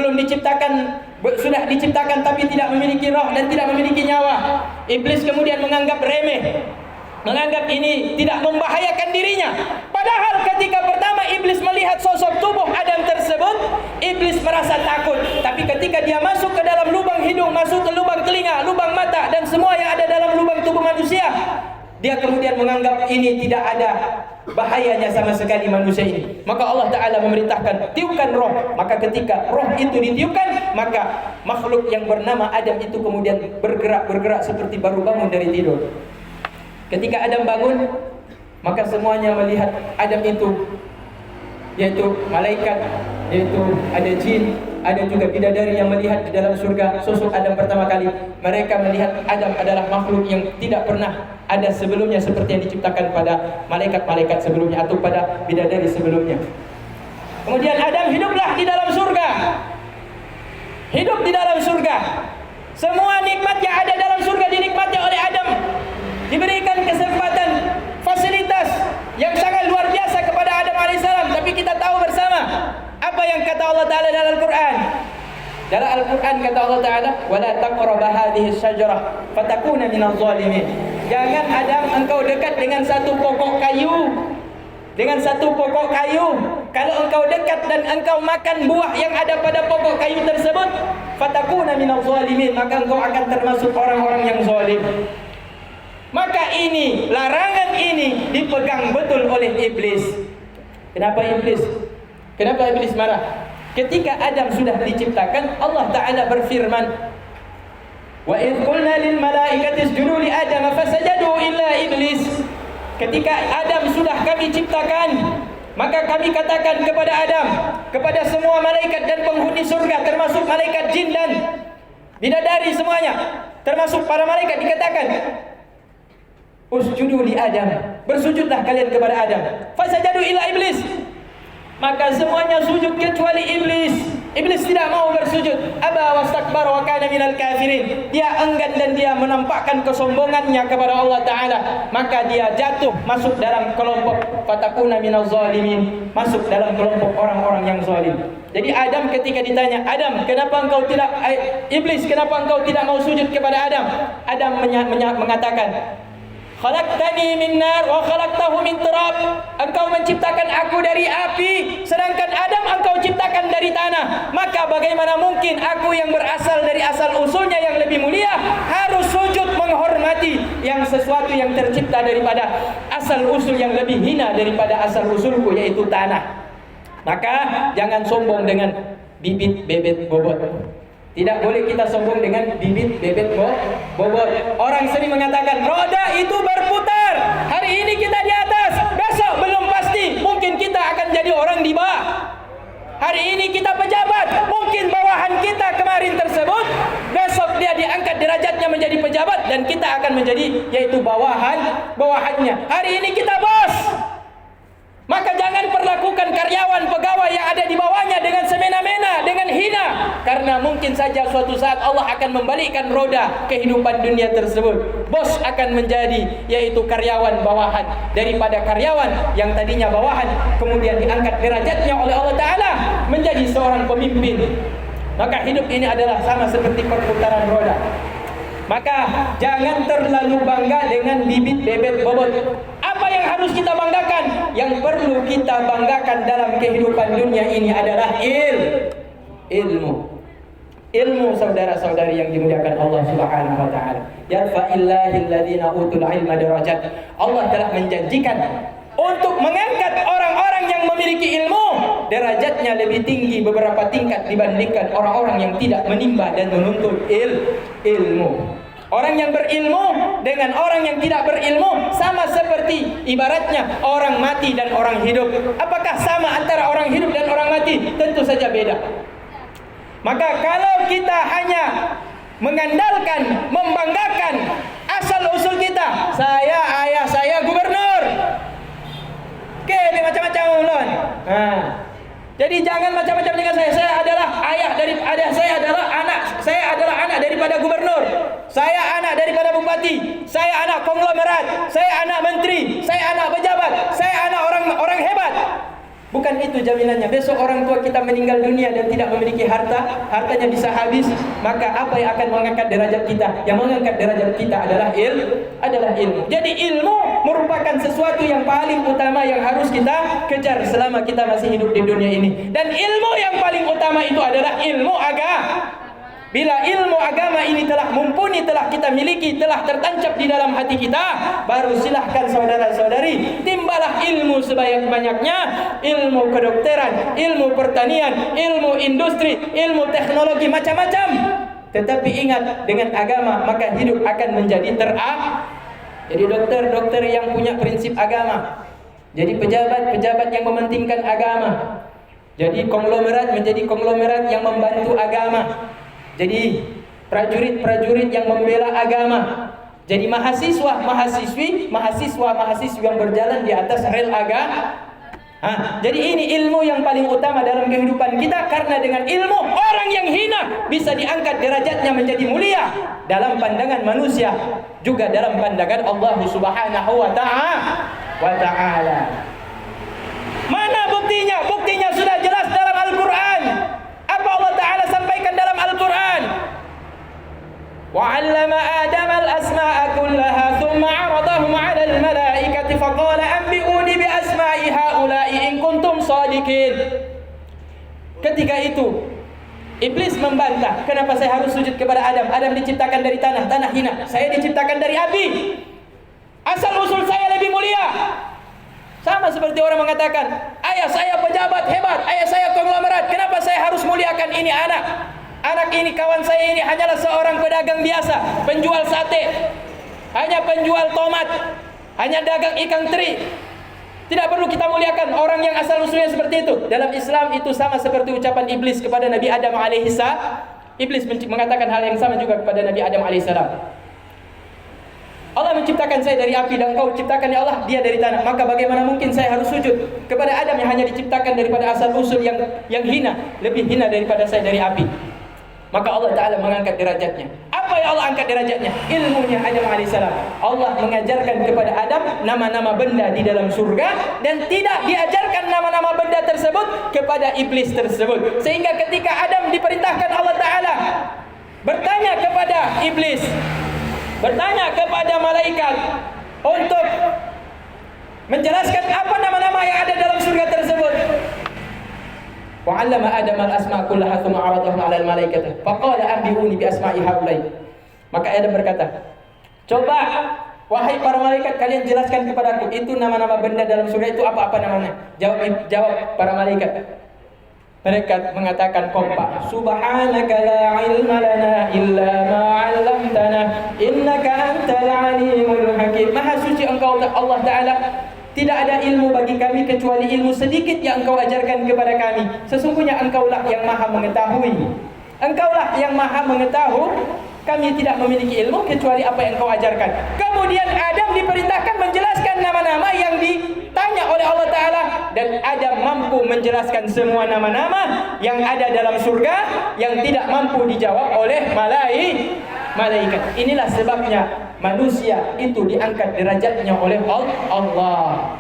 sudah diciptakan tapi tidak memiliki roh dan tidak memiliki nyawa, iblis kemudian menganggap remeh, menganggap ini tidak membahayakan dirinya. Padahal ketika pertama iblis melihat sosok tubuh Adam tersebut, iblis merasa takut. Tapi ketika dia masuk ke dalam lubang hidung, masuk ke lubang telinga, lubang mata, dan semua yang ada dalam lubang tubuh manusia, dia kemudian menganggap ini tidak ada bahayanya sama sekali manusia ini. Maka Allah Ta'ala memerintahkan, tiupkan roh. Maka ketika roh itu ditiupkan, maka makhluk yang bernama Adam itu kemudian bergerak seperti baru bangun dari tidur. Ketika Adam bangun, maka semuanya melihat Adam itu, yaitu malaikat, yaitu ada jin, ada juga bidadari yang melihat di dalam surga sosok Adam pertama kali. Mereka melihat Adam adalah makhluk yang tidak pernah ada sebelumnya seperti yang diciptakan pada malaikat-malaikat sebelumnya atau pada bidadari sebelumnya. Kemudian Adam hiduplah di dalam surga. Hidup di dalam surga. Semua nikmat yang ada dalam surga dinikmati oleh Adam. Diberikan kesempatan, fasilitas yang sangat luar biasa kepada Adam alaihissalam. Tapi kita tahu bersama apa yang kata Allah Ta'ala dalam Al-Quran. Dalam Al-Quran kata Allah Ta'ala, وَلَا تَقْرَبَ هَذِهِ الشَّجَرَةِ فَتَكُونَ مِنَ الظَّالِمِينَ. Jangan Adam engkau dekat dengan satu pokok kayu. Dengan satu pokok kayu. Kalau engkau dekat dan engkau makan buah yang ada pada pokok kayu tersebut, فَتَكُونَ مِنَ الظَّالِمِينَ, maka engkau akan termasuk orang-orang yang zalim. Maka ini, larangan ini dipegang betul oleh iblis. Kenapa iblis? Kenapa iblis marah? Ketika Adam sudah diciptakan, Allah Ta'ala berfirman, Wa idh qulna lil malaikati isjudu li Adam fasajadu illa iblis. Ketika Adam sudah kami ciptakan, maka kami katakan kepada Adam, kepada semua malaikat dan penghuni surga, termasuk malaikat jin dan bidadari semuanya, termasuk para malaikat, dikatakan, Usjudu li Adam, bersujudlah kalian kepada Adam. Fasajadu ila iblis, maka semuanya sujud kecuali iblis. Iblis tidak mau bersujud. Aba wastakbara wa kana minal kafirin. Dia enggan dan dia menampakkan kesombongannya kepada Allah Ta'ala. Maka dia jatuh masuk dalam kelompok fatakuna minaz zalimin, masuk dalam kelompok orang-orang yang zalim. Jadi Adam ketika ditanya, Adam, kenapa engkau tidak, Iblis, kenapa engkau tidak mau sujud kepada Adam? Adam mengatakan, khalaqtani min nar wa khalaqtahu min turab. Engkau menciptakan aku dari api, sedangkan Adam engkau ciptakan dari tanah. Maka bagaimana mungkin aku yang berasal dari asal usulnya yang lebih mulia harus sujud menghormati yang sesuatu yang tercipta daripada asal usul yang lebih hina daripada asal usulku, yaitu tanah. Maka jangan sombong dengan bibit bebet bobot. Tidak boleh kita sombong dengan bibit bebet bobot. Orang sering mengatakan roda itu berputar. Hari ini kita di atas, besok belum pasti mungkin kita akan jadi orang di bawah. Hari ini kita pejabat, mungkin bawahan kita kemarin tersebut, besok dia diangkat derajatnya menjadi pejabat dan kita akan menjadi yaitu bawahannya. Hari ini kita bos. Maka jangan perlakukan karyawan pegawai yang ada di bawahnya dengan semena-mena, dengan hina. Karena mungkin saja suatu saat Allah akan membalikkan roda kehidupan dunia tersebut. Bos akan menjadi yaitu karyawan bawahan daripada karyawan yang tadinya bawahan, kemudian diangkat derajatnya oleh Allah Ta'ala menjadi seorang pemimpin. Maka hidup ini adalah sama seperti perputaran roda. Maka jangan terlalu bangga dengan bibit bebet bobot. Apa yang harus kita banggakan? Yang perlu kita banggakan dalam kehidupan dunia ini adalah ilmu. Ilmu, saudara-saudari yang dimuliakan Allah Subhanahu wa taala. Yarfa'illahil ladzina utul ilma darajat. Allah telah menjanjikan untuk mengangkat orang-orang yang memiliki ilmu, derajatnya lebih tinggi beberapa tingkat dibandingkan orang-orang yang tidak menimba dan menuntut ilmu. Orang yang berilmu dengan orang yang tidak berilmu sama seperti ibaratnya orang mati dan orang hidup. Apakah sama antara orang hidup dan orang mati? Tentu saja beda. Maka kalau kita hanya mengandalkan, membanggakan asal usul kita, ayah saya gubernur, macam-macam ulun. Jadi jangan macam-macam dengan saya. Saya adalah anak daripada gubernur. Saya anak daripada bupati. Saya anak konglomerat. Saya anak menteri. Saya anak pejabat. Saya anak orang hebat. Bukan itu jaminannya. Besok orang tua kita meninggal dunia dan tidak memiliki harta, hartanya bisa habis. Maka apa yang akan mengangkat derajat kita? Yang mengangkat derajat kita adalah ilmu. Jadi ilmu merupakan sesuatu yang paling utama yang harus kita kejar selama kita masih hidup di dunia ini. Dan ilmu yang paling utama itu adalah ilmu agama. Bila ilmu agama ini telah mumpuni, telah kita miliki, telah tertancap di dalam hati kita, baru silahkan saudara-saudari, timbalah ilmu sebanyak-banyaknya, ilmu kedokteran, ilmu pertanian, ilmu industri, ilmu teknologi, macam-macam. Tetapi ingat, dengan agama maka hidup akan menjadi Jadi dokter-dokter yang punya prinsip agama, jadi pejabat-pejabat yang mementingkan agama, jadi konglomerat menjadi konglomerat yang membantu agama, jadi prajurit-prajurit yang membela agama, jadi mahasiswa-mahasiswi yang berjalan di atas rel agama. Jadi ini ilmu yang paling utama dalam kehidupan kita, karena dengan ilmu orang yang hina bisa diangkat derajatnya menjadi mulia dalam pandangan manusia, juga dalam pandangan Allah Subhanahu wa ta'ala. Mana buktinya? Buktinya sudah jelas dalam Al-Qur'an. Apa Allah Ta'ala sampaikan dalam Al-Qur'an? وَعَلَّمَ آدَمَ الْأَسْمَاءَ كُلَّهَا ثُمَّ عَرَضَهُمْ عَلَى الْمَلَائِكَةِ فَقَالَ أَنبِئُونِي بِأَسْمَاءِ هَؤُلَاءِ إِن كُنتُمْ صَادِقِينَ. Ketika itu Iblis membantah, kenapa saya harus sujud kepada Adam? Adam diciptakan dari tanah, tanah hina. Saya diciptakan dari api. Asal usul saya lebih mulia. Sama seperti orang mengatakan, ayah saya pejabat hebat, ayah saya konglomerat, kenapa saya harus muliakan ini anak? Anak ini, kawan saya ini hanyalah seorang pedagang biasa, penjual sate, hanya penjual tomat, hanya dagang ikan teri. Tidak perlu kita muliakan orang yang asal usulnya seperti itu. Dalam Islam itu sama seperti ucapan Iblis kepada Nabi Adam alaihissalam. Iblis mengatakan hal yang sama juga kepada Nabi Adam alaihissalam. Allah menciptakan saya dari api dan Engkau ciptakan ya Allah dia dari tanah. Maka bagaimana mungkin saya harus sujud kepada Adam yang hanya diciptakan daripada asal usul yang hina, lebih hina daripada saya dari api. Maka Allah Ta'ala mengangkat derajatnya. Apa yang Allah angkat derajatnya? Ilmunya Adam alaihissalam. Allah mengajarkan kepada Adam nama-nama benda di dalam surga, dan tidak diajarkan nama-nama benda tersebut kepada iblis tersebut. Sehingga ketika Adam diperintahkan Allah Ta'ala bertanya kepada iblis, bertanya kepada malaikat untuk menjelaskan apa nama-nama yang ada dalam surga tersebut. وَعَلَّمَ آدَمَ الْأَسْمَاءَ كُلَّهَا ثُمَّ عَرَضَهُمْ عَلَى الْمَلَائِكَةِ فَقَالَ أَنْبِئُونِي بِأَسْمَاءِ هَؤُلَاءِ. Maka Adam berkata, coba wahai para malaikat, kalian jelaskan kepadaku itu nama-nama benda dalam surga itu apa-apa namanya. Jawab para malaikat. Mereka mengatakan kompak, Subhanaka la ilma lana illa ma 'allamtana innaka antal alimul hakim. Maha suci Engkau Allah Ta'ala, tidak ada ilmu bagi kami kecuali ilmu sedikit yang Engkau ajarkan kepada kami. Sesungguhnya Engkaulah yang maha mengetahui. Engkaulah yang maha mengetahui. Kami tidak memiliki ilmu kecuali apa yang Engkau ajarkan. Kemudian Adam diperintahkan menjelaskan nama-nama yang ditanya oleh Allah Ta'ala. Dan Adam mampu menjelaskan semua nama-nama yang ada dalam surga yang tidak mampu dijawab oleh malaikat. Inilah sebabnya manusia itu diangkat derajatnya oleh Allah.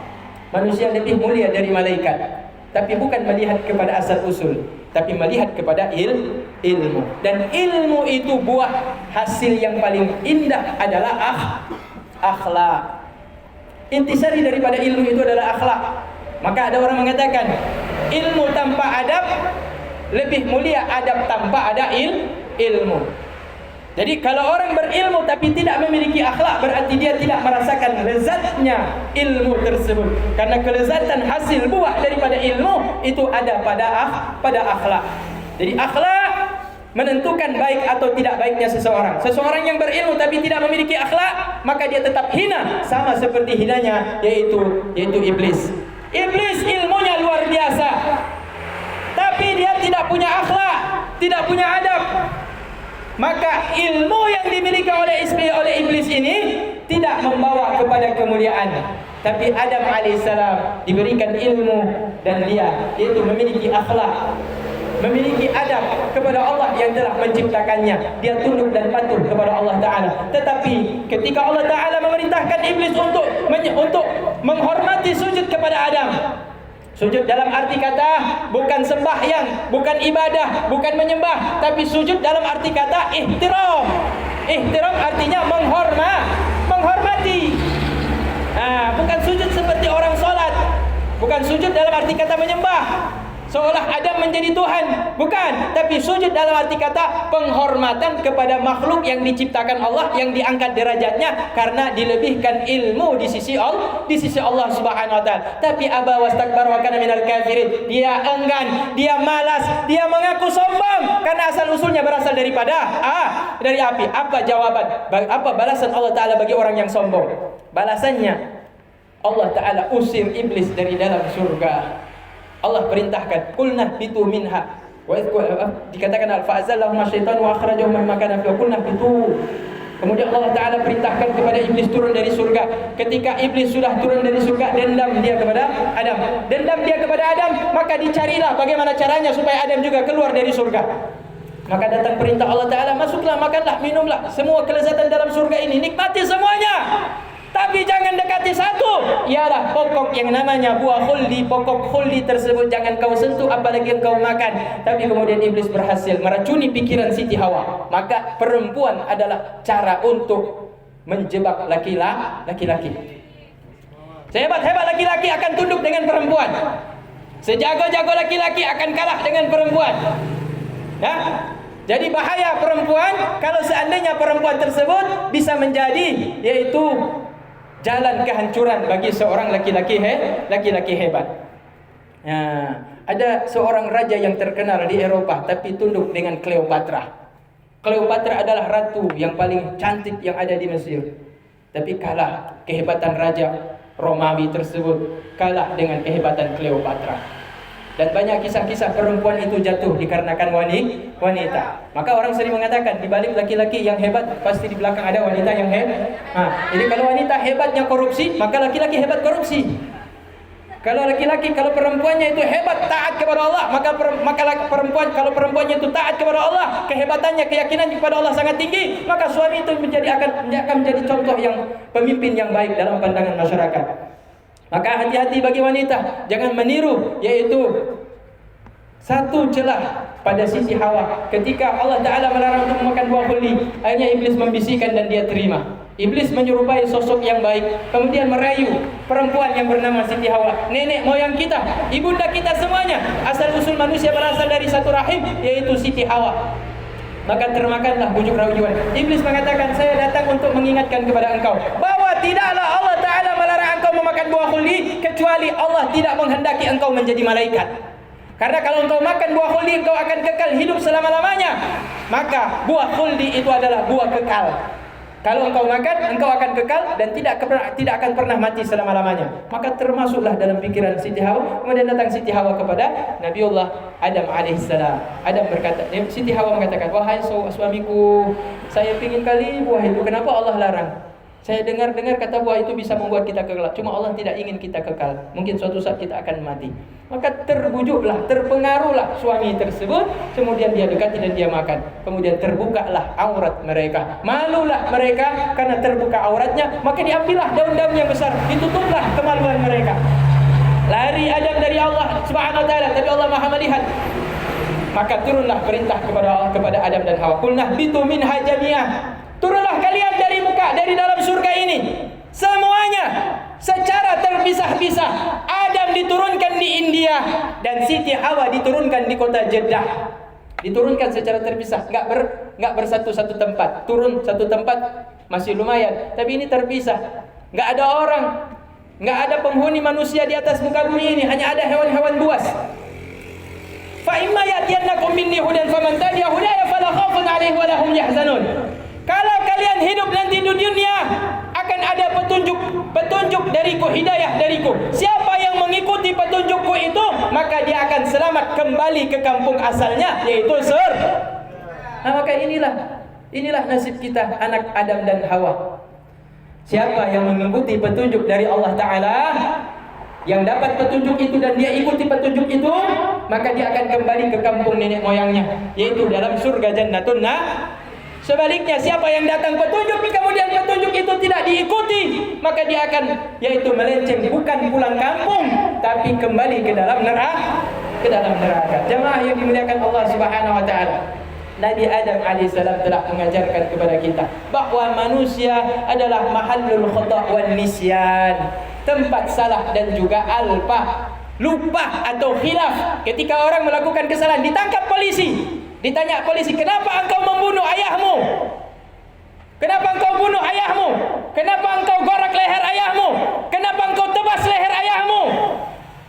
Manusia lebih mulia dari malaikat, tapi bukan melihat kepada asal usul, tapi melihat kepada ilmu. Dan ilmu itu buah hasil yang paling indah adalah akhlak. Intisari daripada ilmu itu adalah akhlak. Maka ada orang mengatakan ilmu tanpa adab lebih mulia adab tanpa ada ilmu. Jadi kalau orang berilmu tapi tidak memiliki akhlak, berarti dia tidak merasakan lezatnya ilmu tersebut. Karena kelezatan hasil buah daripada ilmu itu ada pada akhlak. Jadi akhlak menentukan baik atau tidak baiknya seseorang. Seseorang yang berilmu tapi tidak memiliki akhlak, maka dia tetap hina, sama seperti hinanya yaitu iblis. Iblis ilmunya luar biasa, tapi dia tidak punya akhlak, tidak punya adab. Maka ilmu yang dimiliki oleh iblis ini tidak membawa kepada kemuliaan. Tapi Adam alaihissalam diberikan ilmu dan dia yaitu memiliki akhlak, memiliki adab kepada Allah yang telah menciptakannya. Dia tunduk dan patuh kepada Allah Ta'ala. Tetapi ketika Allah Ta'ala memerintahkan iblis untuk menghormati sujud kepada Adam, sujud dalam arti kata bukan sembahyang, bukan ibadah, bukan menyembah, tapi sujud dalam arti kata ihtiram. Ihtiram artinya menghormati. Bukan sujud seperti orang sholat, bukan sujud dalam arti kata menyembah seolah Adam menjadi Tuhan, bukan. Tapi sujud dalam arti kata penghormatan kepada makhluk yang diciptakan Allah, yang diangkat derajatnya karena dilebihkan ilmu di sisi Allah Subhanahu wa taala. Tapi aba wastakbar wa kana minal kafirin. Dia enggan, dia malas, dia mengaku sombong karena asal usulnya berasal dari api. Apa jawaban? Apa balasan Allah Taala bagi orang yang sombong? Balasannya Allah Taala usir iblis dari dalam surga. Allah perintahkan, qulna bitu minha. Dikatakan al-fa'azallahum asy-syaitanu wa akhrajahum mimma kana fi qulna bitu. Kemudian Allah Ta'ala perintahkan kepada iblis turun dari surga. Ketika iblis sudah turun dari surga, dendam dia kepada Adam. Maka dicarilah bagaimana caranya supaya Adam juga keluar dari surga. Maka datang perintah Allah Ta'ala, masuklah, makanlah, minumlah semua kelezatan dalam surga ini, nikmati semuanya. Tapi jangan dekati satu, ialah pokok yang namanya buah khuldi. Pokok khuldi tersebut jangan kau sentuh, apalagi kau makan. Tapi kemudian iblis berhasil meracuni pikiran Siti Hawa. Maka perempuan adalah cara untuk menjebak laki-laki. Sehebat-hebat laki-laki akan tunduk dengan perempuan. Sejago-jago laki-laki akan kalah dengan perempuan. Ya? Jadi bahaya perempuan kalau seandainya perempuan tersebut bisa menjadi yaitu jalan kehancuran bagi seorang laki-laki hebat. Ada seorang raja yang terkenal di Eropa tapi tunduk dengan Cleopatra. Cleopatra adalah ratu yang paling cantik yang ada di Mesir. Tapi kalah kehebatan raja Romawi tersebut, kalah dengan kehebatan Cleopatra. Dan banyak kisah-kisah perempuan itu jatuh dikarenakan wanita. Maka orang sering mengatakan di balik laki-laki yang hebat pasti di belakang ada wanita yang hebat. Jadi kalau wanita hebatnya korupsi, maka laki-laki hebat korupsi. Kalau perempuannya itu hebat taat kepada Allah, maka kalau perempuannya itu taat kepada Allah, kehebatannya, keyakinan kepada Allah sangat tinggi, maka suami itu akan menjadi contoh yang pemimpin yang baik dalam pandangan masyarakat. Maka hati-hati bagi wanita, jangan meniru, yaitu satu celah pada Siti Hawa. Ketika Allah Ta'ala melarang untuk memakan buah khuldi, akhirnya iblis membisikkan dan dia terima. Iblis menyerupai sosok yang baik, kemudian merayu perempuan yang bernama Siti Hawa, nenek moyang kita, ibunda kita semuanya. Asal usul manusia berasal dari satu rahim, yaitu Siti Hawa. Maka termakanlah bujuk rayuan. Iblis mengatakan, saya datang untuk mengingatkan kepada engkau bahwa tidaklah Allah Ta'ala melarang engkau memakan buah khuldi kecuali Allah tidak menghendaki engkau menjadi malaikat. Karena kalau engkau makan buah khuldi, engkau akan kekal hidup selama-lamanya. Maka buah khuldi itu adalah buah kekal. Kalau engkau makan, engkau akan kekal dan tidak akan pernah mati selama-lamanya. Maka termasuklah dalam pikiran Siti Hawa. Kemudian datang Siti Hawa kepada Nabiullah Adam alaihissalam. Siti Hawa mengatakan, wahai suamiku, saya ingin kali buah itu. Kenapa Allah larang? Saya dengar-dengar kata buah itu bisa membuat kita kekal. Cuma Allah tidak ingin kita kekal. Mungkin suatu saat kita akan mati. Maka terbujuklah, terpengaruhlah suami tersebut. Kemudian dia dekati dan dia makan. Kemudian terbukalah aurat mereka. Malulah mereka karena terbuka auratnya. Maka diambillah daun-daun yang besar. Ditutuplah kemaluan mereka. Lari Adam dari Allah Subhanahu wa ta'ala. Tapi Allah Maha melihat. Maka turunlah perintah kepada Adam dan Hawa. Qulna bitu minha jami'ah. Turunlah kalian dari dalam surga ini semuanya secara terpisah-pisah. Adam diturunkan di India dan Siti Hawa diturunkan di kota Jeddah. Diturunkan secara terpisah, enggak bersatu-satu tempat. Turun satu tempat masih lumayan, tapi ini terpisah. Enggak ada orang, enggak ada penghuni manusia di atas muka bumi ini, hanya ada hewan-hewan buas. Fa imma yatiyannakum minni hudan faman tabi'a hudaya fala khaufun 'alaihim wa lahum yahzanun. Kalau kalian hidup nanti di dunia, akan ada petunjuk dariku, hidayah dariku. Siapa yang mengikuti petunjukku itu, maka dia akan selamat kembali ke kampung asalnya, yaitu surga. Maka inilah nasib kita, anak Adam dan Hawa. Siapa yang mengikuti petunjuk dari Allah Ta'ala, yang dapat petunjuk itu dan dia ikuti petunjuk itu, maka dia akan kembali ke kampung nenek moyangnya, yaitu dalam surga Jannatun Na'im. Sebaliknya, siapa yang datang petunjuk kemudian petunjuk itu tidak diikuti, maka dia akan yaitu melenceng, bukan pulang kampung tapi kembali ke dalam neraka. Jemaah yang dimuliakan Allah Subhanahu wa taala, Nabi Adam alaihissalam telah mengajarkan kepada kita bahwa manusia adalah mahallul khata' wan nisyan, tempat salah dan juga lupa atau khilaf. Ketika orang melakukan kesalahan, ditangkap polisi. Ditanya polisi, kenapa engkau membunuh ayahmu? Kenapa engkau bunuh ayahmu? Kenapa engkau gorak leher ayahmu? Kenapa engkau tebas leher ayahmu?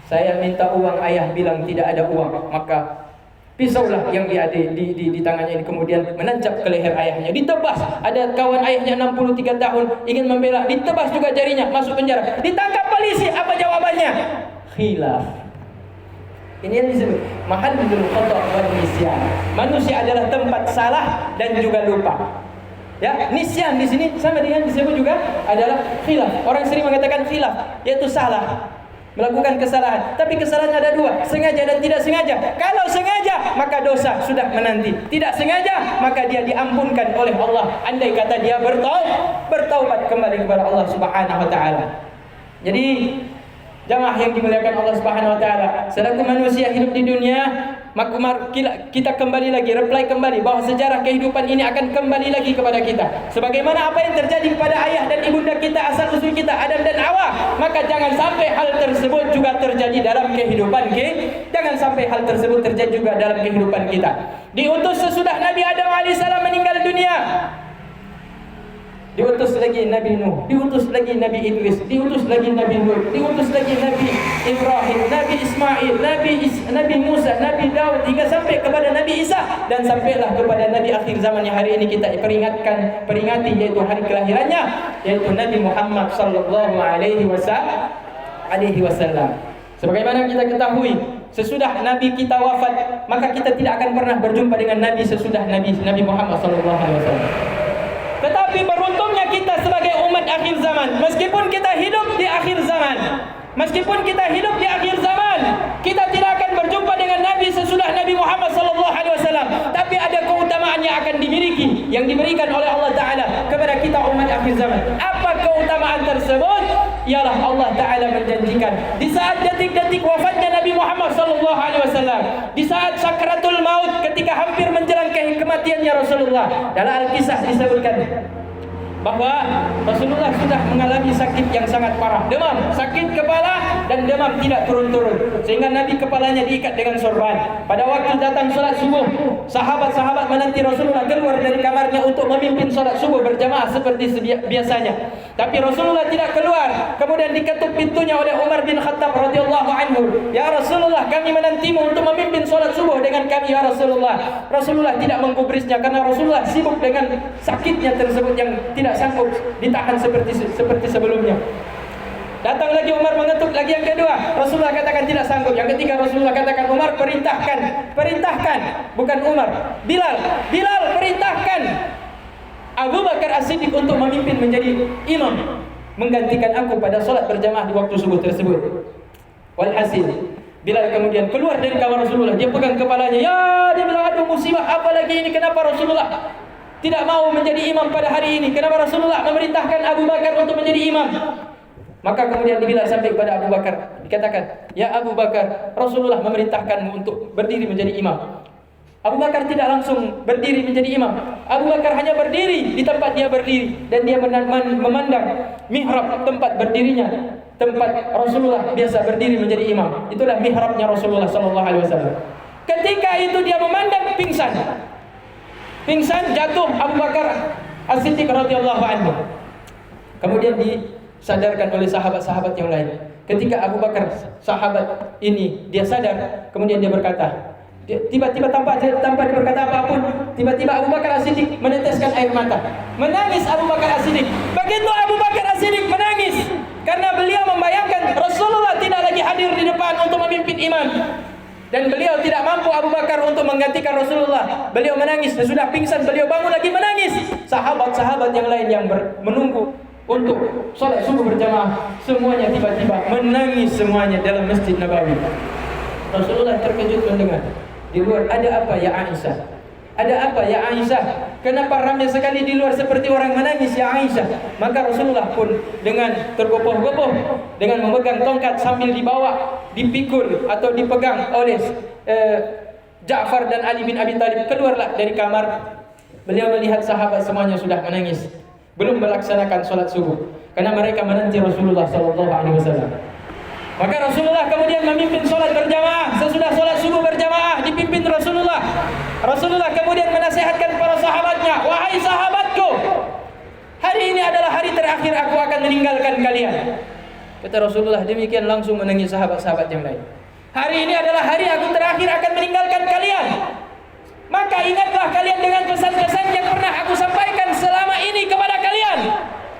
Saya minta uang, ayah bilang tidak ada uang. Maka pisaulah yang di tangannya ini kemudian menancap ke leher ayahnya, ditebas. Ada kawan ayahnya 63 tahun ingin membela, ditebas juga jarinya, masuk penjara. Ditangkap polisi, apa jawabannya? Khilaf. Ini yang disebut mahallul khata' wan nisyan. Manusia adalah tempat salah dan juga lupa. Ya, nisyan di sini sama dengan disebut juga adalah khilaf. Orang sering mengatakan khilaf, yaitu salah, melakukan kesalahan. Tapi kesalahan ada dua, sengaja dan tidak sengaja. Kalau sengaja, maka dosa sudah menanti. Tidak sengaja, maka dia diampunkan oleh Allah. Andai kata dia bertaubat kembali kepada Allah Subhanahu wa taala. Jadi jamaah yang dimuliakan Allah Subhanahu wa taala, selaku manusia hidup di dunia, maka kita kembali lagi, reply kembali bahwa sejarah kehidupan ini akan kembali lagi kepada kita. Sebagaimana apa yang terjadi kepada ayah dan ibunda kita, asal usul kita Adam dan Hawa, maka jangan sampai hal tersebut juga terjadi dalam kehidupan kita. Jangan sampai hal tersebut terjadi juga dalam kehidupan kita. Diutus sesudah Nabi Adam alaihissalam meninggal dunia, diutus lagi Nabi Nuh, diutus lagi Nabi Idris, diutus lagi Nabi Lut, diutus lagi Nabi Ibrahim, Nabi Ismail, Nabi Musa, Nabi Daud, hingga sampai kepada Nabi Isa, dan sampailah kepada Nabi akhir zaman yang hari ini kita peringati, yaitu hari kelahirannya, yaitu Nabi Muhammad sallallahu alaihi wasallam. Sebagaimana kita ketahui sesudah Nabi kita wafat, maka kita tidak akan pernah berjumpa dengan Nabi sesudah Nabi Muhammad SAW. Tetapi beruntungnya kita sebagai umat akhir zaman, meskipun kita hidup di akhir zaman, kita tidak akan berjumpa dengan Nabi sesudah Nabi Muhammad SAW. Tapi ada keutamaan yang akan dimiliki, yang diberikan oleh Allah Ta'ala kepada kita umat akhir zaman. Apa keutamaan tersebut? Ialah Allah Ta'ala menjanjikan di saat detik-detik wafatnya Nabi Muhammad SAW, di saat sakratul maut, ketika hampir menjelang kematiannya Rasulullah, dalam Al-Kisah disebutkan bahwa Rasulullah sudah mengalami sakit yang sangat parah, demam, sakit kepala dan demam tidak turun-turun, sehingga Nabi kepalanya diikat dengan sorban. Pada waktu datang sholat subuh, sahabat-sahabat menanti Rasulullah keluar dari kamarnya untuk memimpin sholat subuh berjamaah seperti biasanya. Tapi Rasulullah tidak keluar. Kemudian diketuk pintunya oleh Umar bin Khattab radhiyallahu anhu. Ya Rasulullah, kami menantimu untuk memimpin sholat subuh dengan kami ya Rasulullah. Rasulullah tidak menggubrisnya karena Rasulullah sibuk dengan sakitnya tersebut yang tidak sanggup ditahan seperti sebelumnya. Datang lagi Umar mengetuk lagi yang kedua, Rasulullah katakan tidak sanggup. Yang ketiga Rasulullah katakan, Umar perintahkan, bukan Umar, Bilal perintahkan Abu Bakar As-Siddiq untuk memimpin menjadi imam, menggantikan aku pada solat berjamaah di waktu subuh tersebut. Walhasil Bilal kemudian keluar dari kamar Rasulullah, dia pegang kepalanya, dia bilang, aduh musibah apa lagi ini, kenapa Rasulullah tidak mau menjadi imam pada hari ini? Kenapa Rasulullah memerintahkan Abu Bakar untuk menjadi imam? Maka kemudian Bilal sampai kepada Abu Bakar, dikatakan, ya Abu Bakar, Rasulullah memerintahkanmu untuk berdiri menjadi imam. Abu Bakar tidak langsung berdiri menjadi imam. Abu Bakar hanya berdiri di tempat dia berdiri, dan dia memandang mihrab tempat berdirinya, tempat Rasulullah biasa berdiri menjadi imam. Itulah mihrabnya Rasulullah SAW. Ketika itu dia memandang, pingsan jatuh Abu Bakar As-Siddiq radhiyallahu anhu. Kemudian disadarkan oleh sahabat-sahabat yang lain. Ketika Abu Bakar sahabat ini dia sadar, kemudian dia berkata, tiba-tiba tanpa dia berkata apapun, tiba-tiba Abu Bakar As-Siddiq meneteskan air mata. Menangis Abu Bakar As-Siddiq. Begitu Abu Bakar As-Siddiq menangis karena beliau membayangkan Rasulullah tidak lagi hadir di depan untuk memimpin imam, dan beliau tidak mampu Abu Bakar untuk menggantikan Rasulullah. Beliau menangis, sesudah pingsan beliau bangun lagi menangis. Sahabat-sahabat yang lain yang menunggu untuk sholat subuh berjamaah, semuanya tiba-tiba menangis semuanya dalam Masjid Nabawi. Rasulullah terkejut mendengar, di luar ada apa ya Aisyah? Ada apa ya Aisyah? Kenapa ramai sekali di luar seperti orang menangis ya Aisyah? Maka Rasulullah pun dengan tergopoh-gopoh, dengan memegang tongkat sambil dibawa, dipikul atau dipegang oleh Ja'far dan Ali bin Abi Thalib, keluarlah dari kamar. Beliau melihat sahabat semuanya sudah menangis, belum melaksanakan sholat subuh, karena mereka menanti Rasulullah SAW. Maka Rasulullah kemudian memimpin sholat berjamaah. Sesudah sholat subuh berjamaah dipimpin Rasulullah, Rasulullah kemudian menasihatkan para sahabatnya, wahai sahabatku, hari ini adalah hari terakhir aku akan meninggalkan kalian. Kata Rasulullah demikian, langsung menangis sahabat-sahabat yang lain. Hari ini adalah hari aku terakhir akan meninggalkan kalian. Maka ingatlah kalian dengan pesan-pesan yang pernah aku sampaikan selama ini kepada kalian.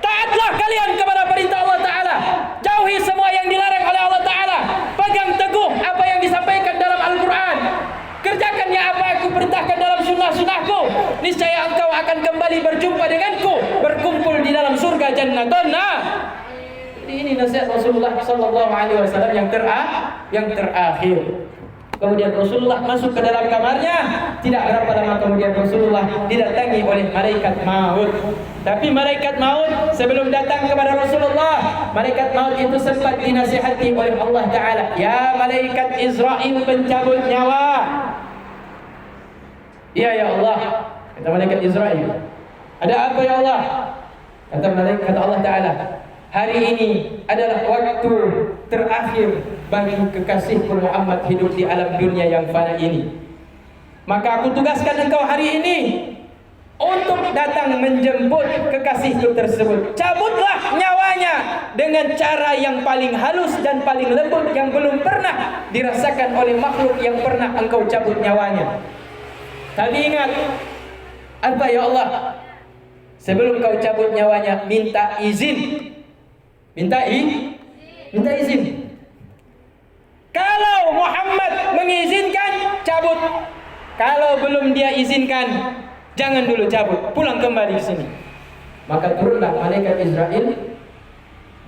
Taatlah kalian kepada perintah Allah Ta'ala, jauhi semua yang dilarang oleh Allah Ta'ala, pegang teguh apa yang disampaikan dalam Al-Quran, kerjakan yang apa aku perintahkan dalam sunnah-sunnahku, niscaya engkau akan kembali berjumpa denganku, berkumpul di dalam surga Jannatun. Jadi ini nasihat Rasulullah SAW yang terakhir. Kemudian Rasulullah masuk ke dalam kamarnya. Tidak berapa lama kemudian Rasulullah didatangi oleh malaikat maut. Tapi malaikat maut sebelum datang kepada Rasulullah, malaikat maut itu sempat dinasihati oleh Allah Ta'ala. Ya malaikat Israel pencabut nyawa. Iya ya Allah, kata malaikat Israel. Ada apa ya Allah? Kata Allah Ta'ala, hari ini adalah waktu terakhir bagi kekasihku Muhammad hidup di alam dunia yang fana ini. Maka aku tugaskan engkau hari ini untuk datang menjemput kekasihku tersebut. Cabutlah nyawanya dengan cara yang paling halus dan paling lembut yang belum pernah dirasakan oleh makhluk yang pernah engkau cabut nyawanya. Tapi ingat, apa ya Allah? Sebelum kau cabut nyawanya, minta izin. Minta izin. Kalau Kalau Muhammad mengizinkan, cabut. Kalau belum dia izinkan, jangan dulu cabut, pulang kembali ke sini. Maka turunlah malaikat Israel.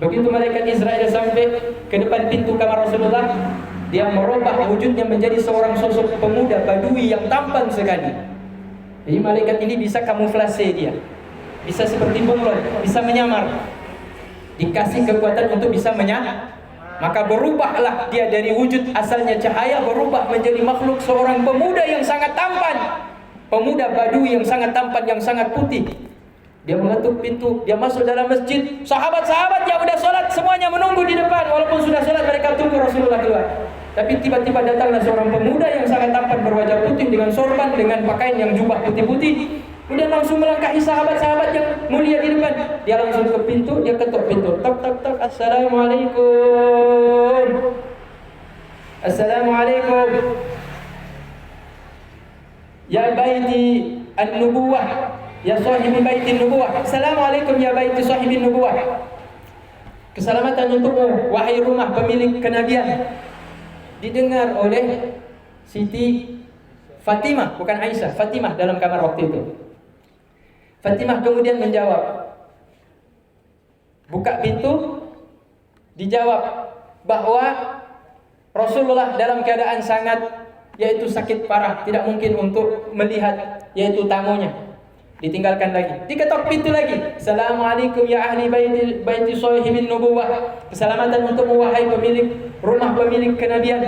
Begitu malaikat Israel sampai ke depan pintu kamar Rasulullah, dia merubah wujudnya menjadi seorang sosok pemuda Badui yang tampan sekali. Jadi malaikat ini bisa kamuflase dia, bisa seperti bunglon, bisa menyamar, dikasih kekuatan untuk bisa menyamar. Maka berubahlah dia dari wujud asalnya cahaya, berubah menjadi makhluk seorang pemuda yang sangat tampan, pemuda Badui yang sangat tampan, yang sangat putih. Dia mengetuk pintu, dia masuk dalam masjid. Sahabat-sahabat yang sudah sholat semuanya menunggu di depan. Walaupun sudah sholat, mereka tunggu Rasulullah keluar. Tapi tiba-tiba datanglah seorang pemuda yang sangat tampan, berwajah putih, dengan sorban, dengan pakaian yang jubah putih-putih. Kemudian langsung melangkahi sahabat-sahabat yang mulia di depan. Dia langsung ke pintu, dia ketuk pintu. Tok tok tok. Assalamualaikum. Assalamualaikum. Ya baiti an-nubuwah, ya sahibi baiti an-nubuwah. Assalamualaikum ya baiti sahibi an-nubuwah. Keselamatan untukmu, wahai rumah pemilik kenabian. Didengar oleh Siti Fatimah, bukan Aisyah, Fatimah dalam kamar waktu itu. Fatimah kemudian menjawab, buka pintu, dijawab bahwa Rasulullah dalam keadaan sangat, yaitu sakit parah, tidak mungkin untuk melihat yaitu tamunya. Ditinggalkan lagi, diketok pintu lagi. Assalamualaikum ya ahli baiti sahibin nubuwah. Keselamatan untukmu wahai pemilik rumah pemilik kenabian.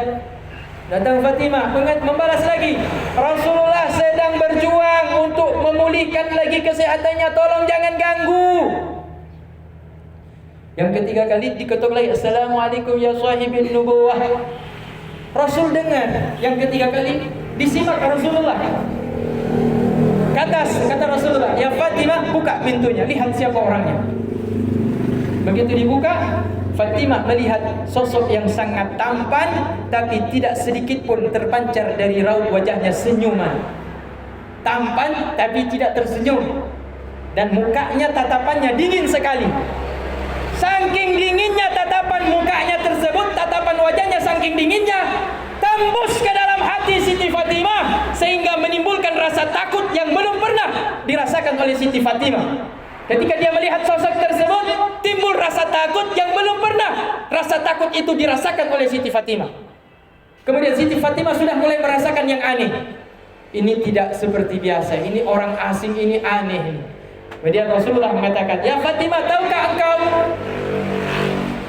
Datang Fatimah membalas lagi, Rasulullah sedang berjuang untuk memulihkan lagi kesehatannya, tolong jangan ganggu. Yang ketiga kali diketuk lagi, Assalamualaikum ya sahibin nubuwah. Rasul dengar. Yang ketiga kali disimak Rasulullah. Kata Rasulullah, ya Fatimah, buka pintunya, lihat siapa orangnya. Begitu dibuka, Fatimah melihat sosok yang sangat tampan, tapi tidak sedikit pun terpancar dari raut wajahnya senyuman. Tampan tapi tidak tersenyum, dan mukanya, tatapannya dingin sekali. Saking dinginnya tatapan mukanya tersebut, tatapan wajahnya saking dinginnya, tembus ke dalam hati Siti Fatimah, sehingga menimbulkan rasa takut yang belum pernah dirasakan oleh Siti Fatimah. Ketika dia melihat sosok tersebut, timbul rasa takut yang belum pernah rasa takut itu dirasakan oleh Siti Fatimah. Kemudian Siti Fatimah sudah mulai merasakan yang aneh. Ini tidak seperti biasa, ini orang asing, ini aneh. Kemudian Rasulullah mengatakan, ya Fatimah, tahukah engkau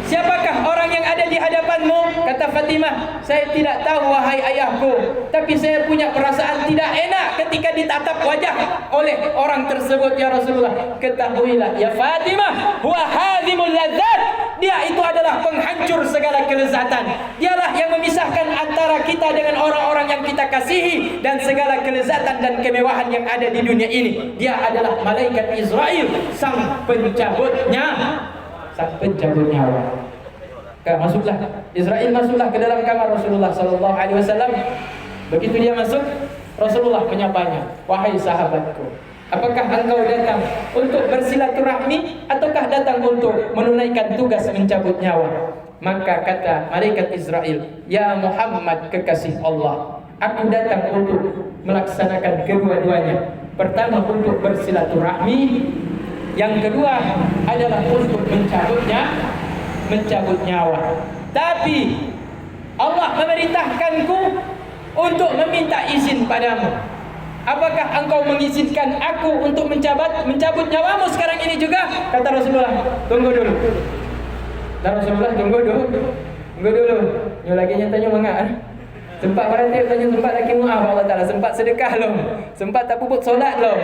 siapakah orang yang ada di hadapanmu? Kata Fatimah, saya tidak tahu wahai ayahku, tapi saya punya perasaan tidak enak ketika ditatap wajah oleh orang tersebut ya Rasulullah. Ketahuilah ya Fatimah, huwa hadhimul ladzat, dia itu adalah penghancur segala kelezatan. Dialah yang memisahkan antara kita dengan orang-orang yang kita kasihi dan segala kelezatan dan kemewahan yang ada di dunia ini. Dia adalah malaikat Israel, sang pencabutnya, sang pencabut nyawa. Masuklah Israel, masuklah ke dalam kamar Rasulullah sallallahu alaihi wasallam. Begitu dia masuk, Rasulullah menyapanya, wahai sahabatku, apakah engkau datang untuk bersilaturahmi ataukah datang untuk menunaikan tugas mencabut nyawa? Maka kata malaikat Israel, ya Muhammad kekasih Allah, aku datang untuk melaksanakan kedua-duanya. Pertama untuk bersilaturahmi, yang kedua adalah untuk mencabut nyawa. Tapi Allah memerintahkanku untuk meminta izin padamu. Apakah engkau mengizinkan aku untuk mencabut nyawamu sekarang ini juga? Kata Rasulullah, tunggu dulu. Kata Rasulullah, tunggu dulu. Nyo lagi nyatanya mangga. Sempat berhenti tanya, sempat laki muah Allah Ta'ala, sempat sedekah loh, sempat tak puput solat loh,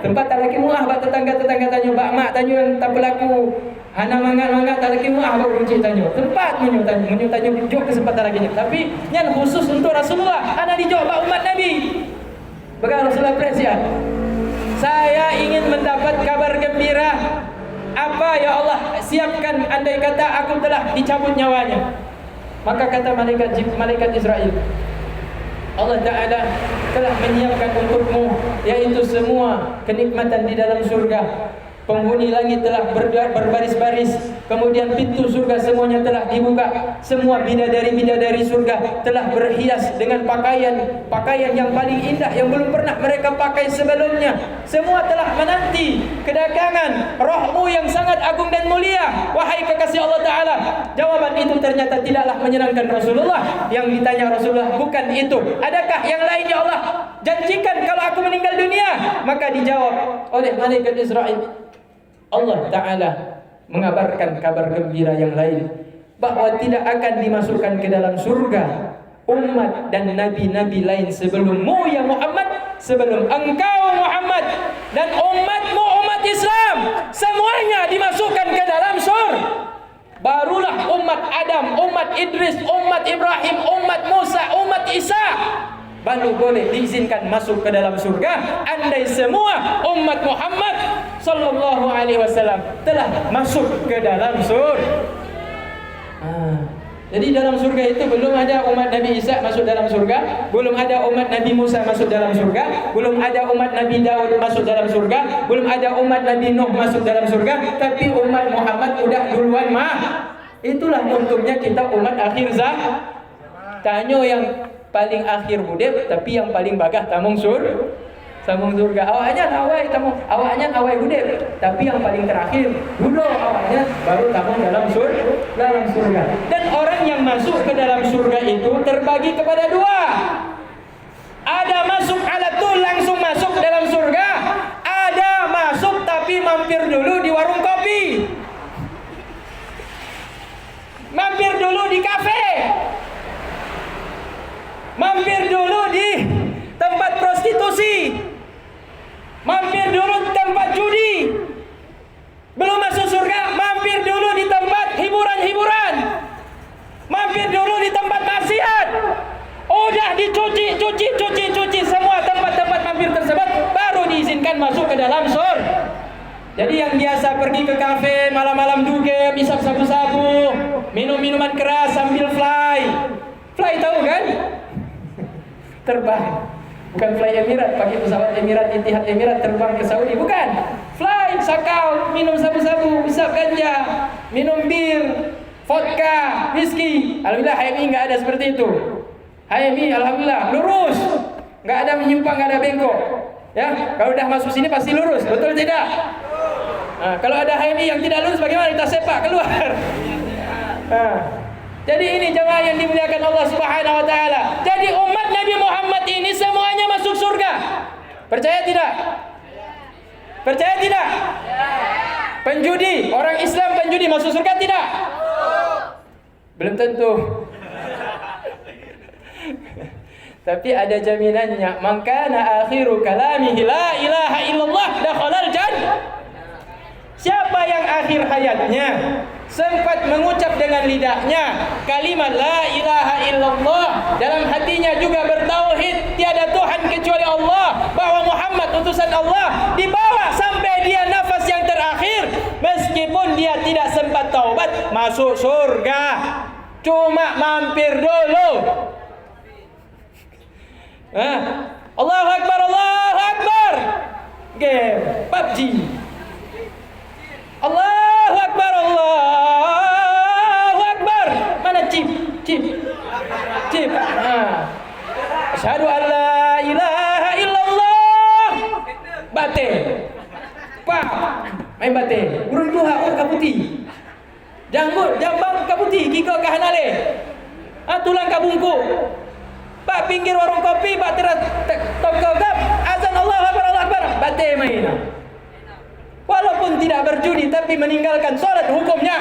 sempat tak laki muah bak tetangga-tetangga tanya, bak mak tanya yang tak berlaku, hana mangat-mangat tak laki muah bak runcik tanya, sempat menyutanya, jauh kesempatan lagi. Tapi yang khusus untuk Rasulullah, hana dijawab bak umat Nabi. Bagaimana Rasulullah perhatian? Saya ingin mendapat kabar gembira. Apa ya Allah siapkan andai kata aku telah dicabut nyawanya. Maka kata malaikat Israel, Allah Ta'ala telah menyiapkan untukmu yaitu semua kenikmatan di dalam surga, penghuni langit telah berbaris-baris, kemudian pintu surga semuanya telah dibuka, semua bidadari-bidadari surga telah berhias dengan pakaian yang paling indah yang belum pernah mereka pakai sebelumnya. Semua telah menanti kedatangan rohmu yang sangat agung dan mulia, wahai kekasih Allah Ta'ala. Jawaban itu ternyata tidaklah menyenangkan Rasulullah. Yang ditanya Rasulullah bukan itu, adakah yang lain ya Allah? Janjikan kalau aku meninggal dunia. Maka dijawab oleh malaikat Israil, Allah Ta'ala mengabarkan kabar gembira yang lain, bahwa tidak akan dimasukkan ke dalam surga umat dan nabi-nabi lain sebelummu ya Muhammad, sebelum engkau Muhammad dan umatmu umat Islam, semuanya dimasukkan ke dalam surga. Barulah umat Adam, umat Idris, umat Ibrahim, umat Musa, umat Isa baru boleh diizinkan masuk ke dalam surga. Andai semua umat Muhammad sallallahu alaihi wasallam telah masuk ke dalam surga. Jadi dalam surga itu belum ada umat Nabi Isa masuk dalam surga, belum ada umat Nabi Musa masuk dalam surga, belum ada umat Nabi Daud masuk dalam surga, belum ada umat Nabi Nuh masuk dalam surga, tapi umat Muhammad udah duluan mah. Itulah untungnya kita umat akhir zaman. Tanyo yang paling akhir hudep, tapi yang paling bagah tamung surga. Awaknya awai hudep, tapi yang paling terakhir dulu awaknya baru tamung dalam surga. Dan orang yang masuk ke dalam surga itu terbagi kepada dua. Ada masuk alatul langsung masuk ke dalam surga, ada masuk tapi mampir dulu di warung kopi, mampir dulu di kafe, mampir dulu di tempat prostitusi, mampir dulu di tempat judi. Belum masuk surga, mampir dulu di tempat hiburan-hiburan, mampir dulu di tempat maksiat. Udah dicuci semua tempat-tempat mampir tersebut, baru diizinkan masuk ke dalam surga. Jadi yang biasa pergi ke kafe malam-malam dugem, isap sabu-sabu, minum minuman keras sambil fly tahu kan? Terbang, bukan fly Emirat, pakai pesawat Emirat, Etihad Emirat terbang ke Saudi, bukan. Fly, sakau, minum sabu-sabu, isap ganja, minum bir, vodka, whisky. Alhamdulillah HMI nggak ada seperti itu. HMI alhamdulillah lurus, nggak ada menyimpang, nggak ada bengkok. Ya, kalau udah masuk sini pasti lurus, betul tidak? Nah, kalau ada HMI yang tidak lurus, bagaimana kita sepak keluar? Nah, jadi ini jemaah yang dimuliakan Allah Subhanahu wa taala. Jadi umat Nabi Muhammad ini semuanya masuk surga. Percaya tidak? Percaya tidak? Penjudi, orang Islam penjudi masuk surga tidak? Belum tentu. Tapi ada jaminannya. Man kana akhiru kalamihi la ilaha illallah dakhalal jannah. Siapa yang akhir hayatnya sempat mengucap dengan lidahnya kalimat la ilaha illallah, dalam hatinya juga bertauhid tiada Tuhan kecuali Allah, bahwa Muhammad utusan Allah, dibawa sampai dia nafas yang terakhir, meskipun dia tidak sempat taubat, masuk surga. Cuma mampir dulu. Allahu Akbar, Allahu Akbar. Game PUBG. Allahu Akbar, Allahu Akbar. Mana chip? Asyhadu an la ilaha illallah. Bate. Pak, main bate. Burung tuha kaputi. Jambang kaputi, kiko kahanale. Tulang kabungku. Pak pinggir warung kopi, pak teras toko gap, azan Allahu Akbar, Allahu Akbar. Bate main. Walaupun tidak berjudi tapi meninggalkan sholat, hukumnya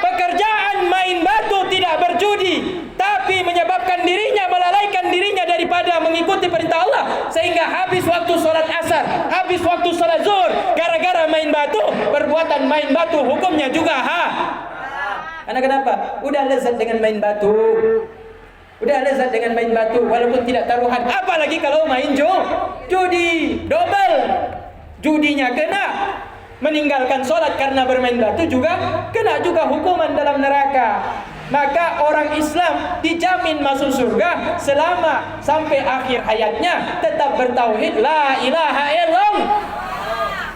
pekerjaan main batu tidak berjudi, tapi menyebabkan dirinya melalaikan dirinya daripada mengikuti perintah Allah, sehingga habis waktu sholat asar, habis waktu sholat zuhur gara-gara main batu. Perbuatan main batu hukumnya juga Karena kenapa? Udah lezat dengan main batu, udah lezat dengan main batu walaupun tidak taruhan, apalagi kalau main judi, double. Judinya kena, meninggalkan sholat karena bermain batu juga kena juga hukuman dalam neraka. Maka orang Islam dijamin masuk surga selama sampai akhir hayatnya tetap bertauhid la ilaha illallah.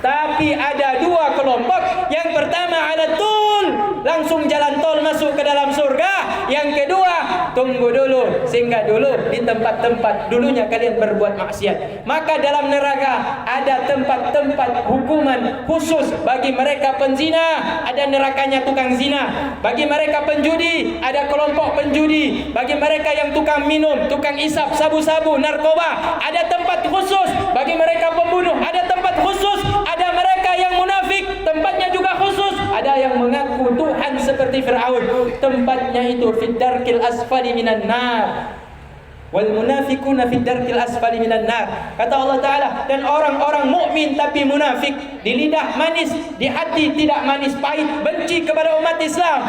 Tapi ada dua kelompok. Yang pertama ala tul, langsung jalan tol masuk ke dalam surga. Yang kedua, tunggu dulu, singgah dulu di tempat-tempat dulunya kalian berbuat maksiat. Maka dalam neraka ada tempat-tempat hukuman khusus bagi mereka penzina, ada nerakanya tukang zina. Bagi mereka penjudi, ada kelompok penjudi. Bagi mereka yang tukang minum, tukang isap, sabu-sabu, narkoba, ada tempat khusus. Bagi mereka pembunuh, ada tempat khusus. Ada mereka yang munafik, tempatnya juga khusus. Ada yang mengaku Tuhan seperti Fir'aun, tempatnya itu fid darkil asfali minan nar. Wal munafiquna fid darkil asfali minan nar. Kata Allah Ta'ala, dan orang-orang mukmin tapi munafik, di lidah manis, di hati tidak manis, pahit, benci kepada umat Islam,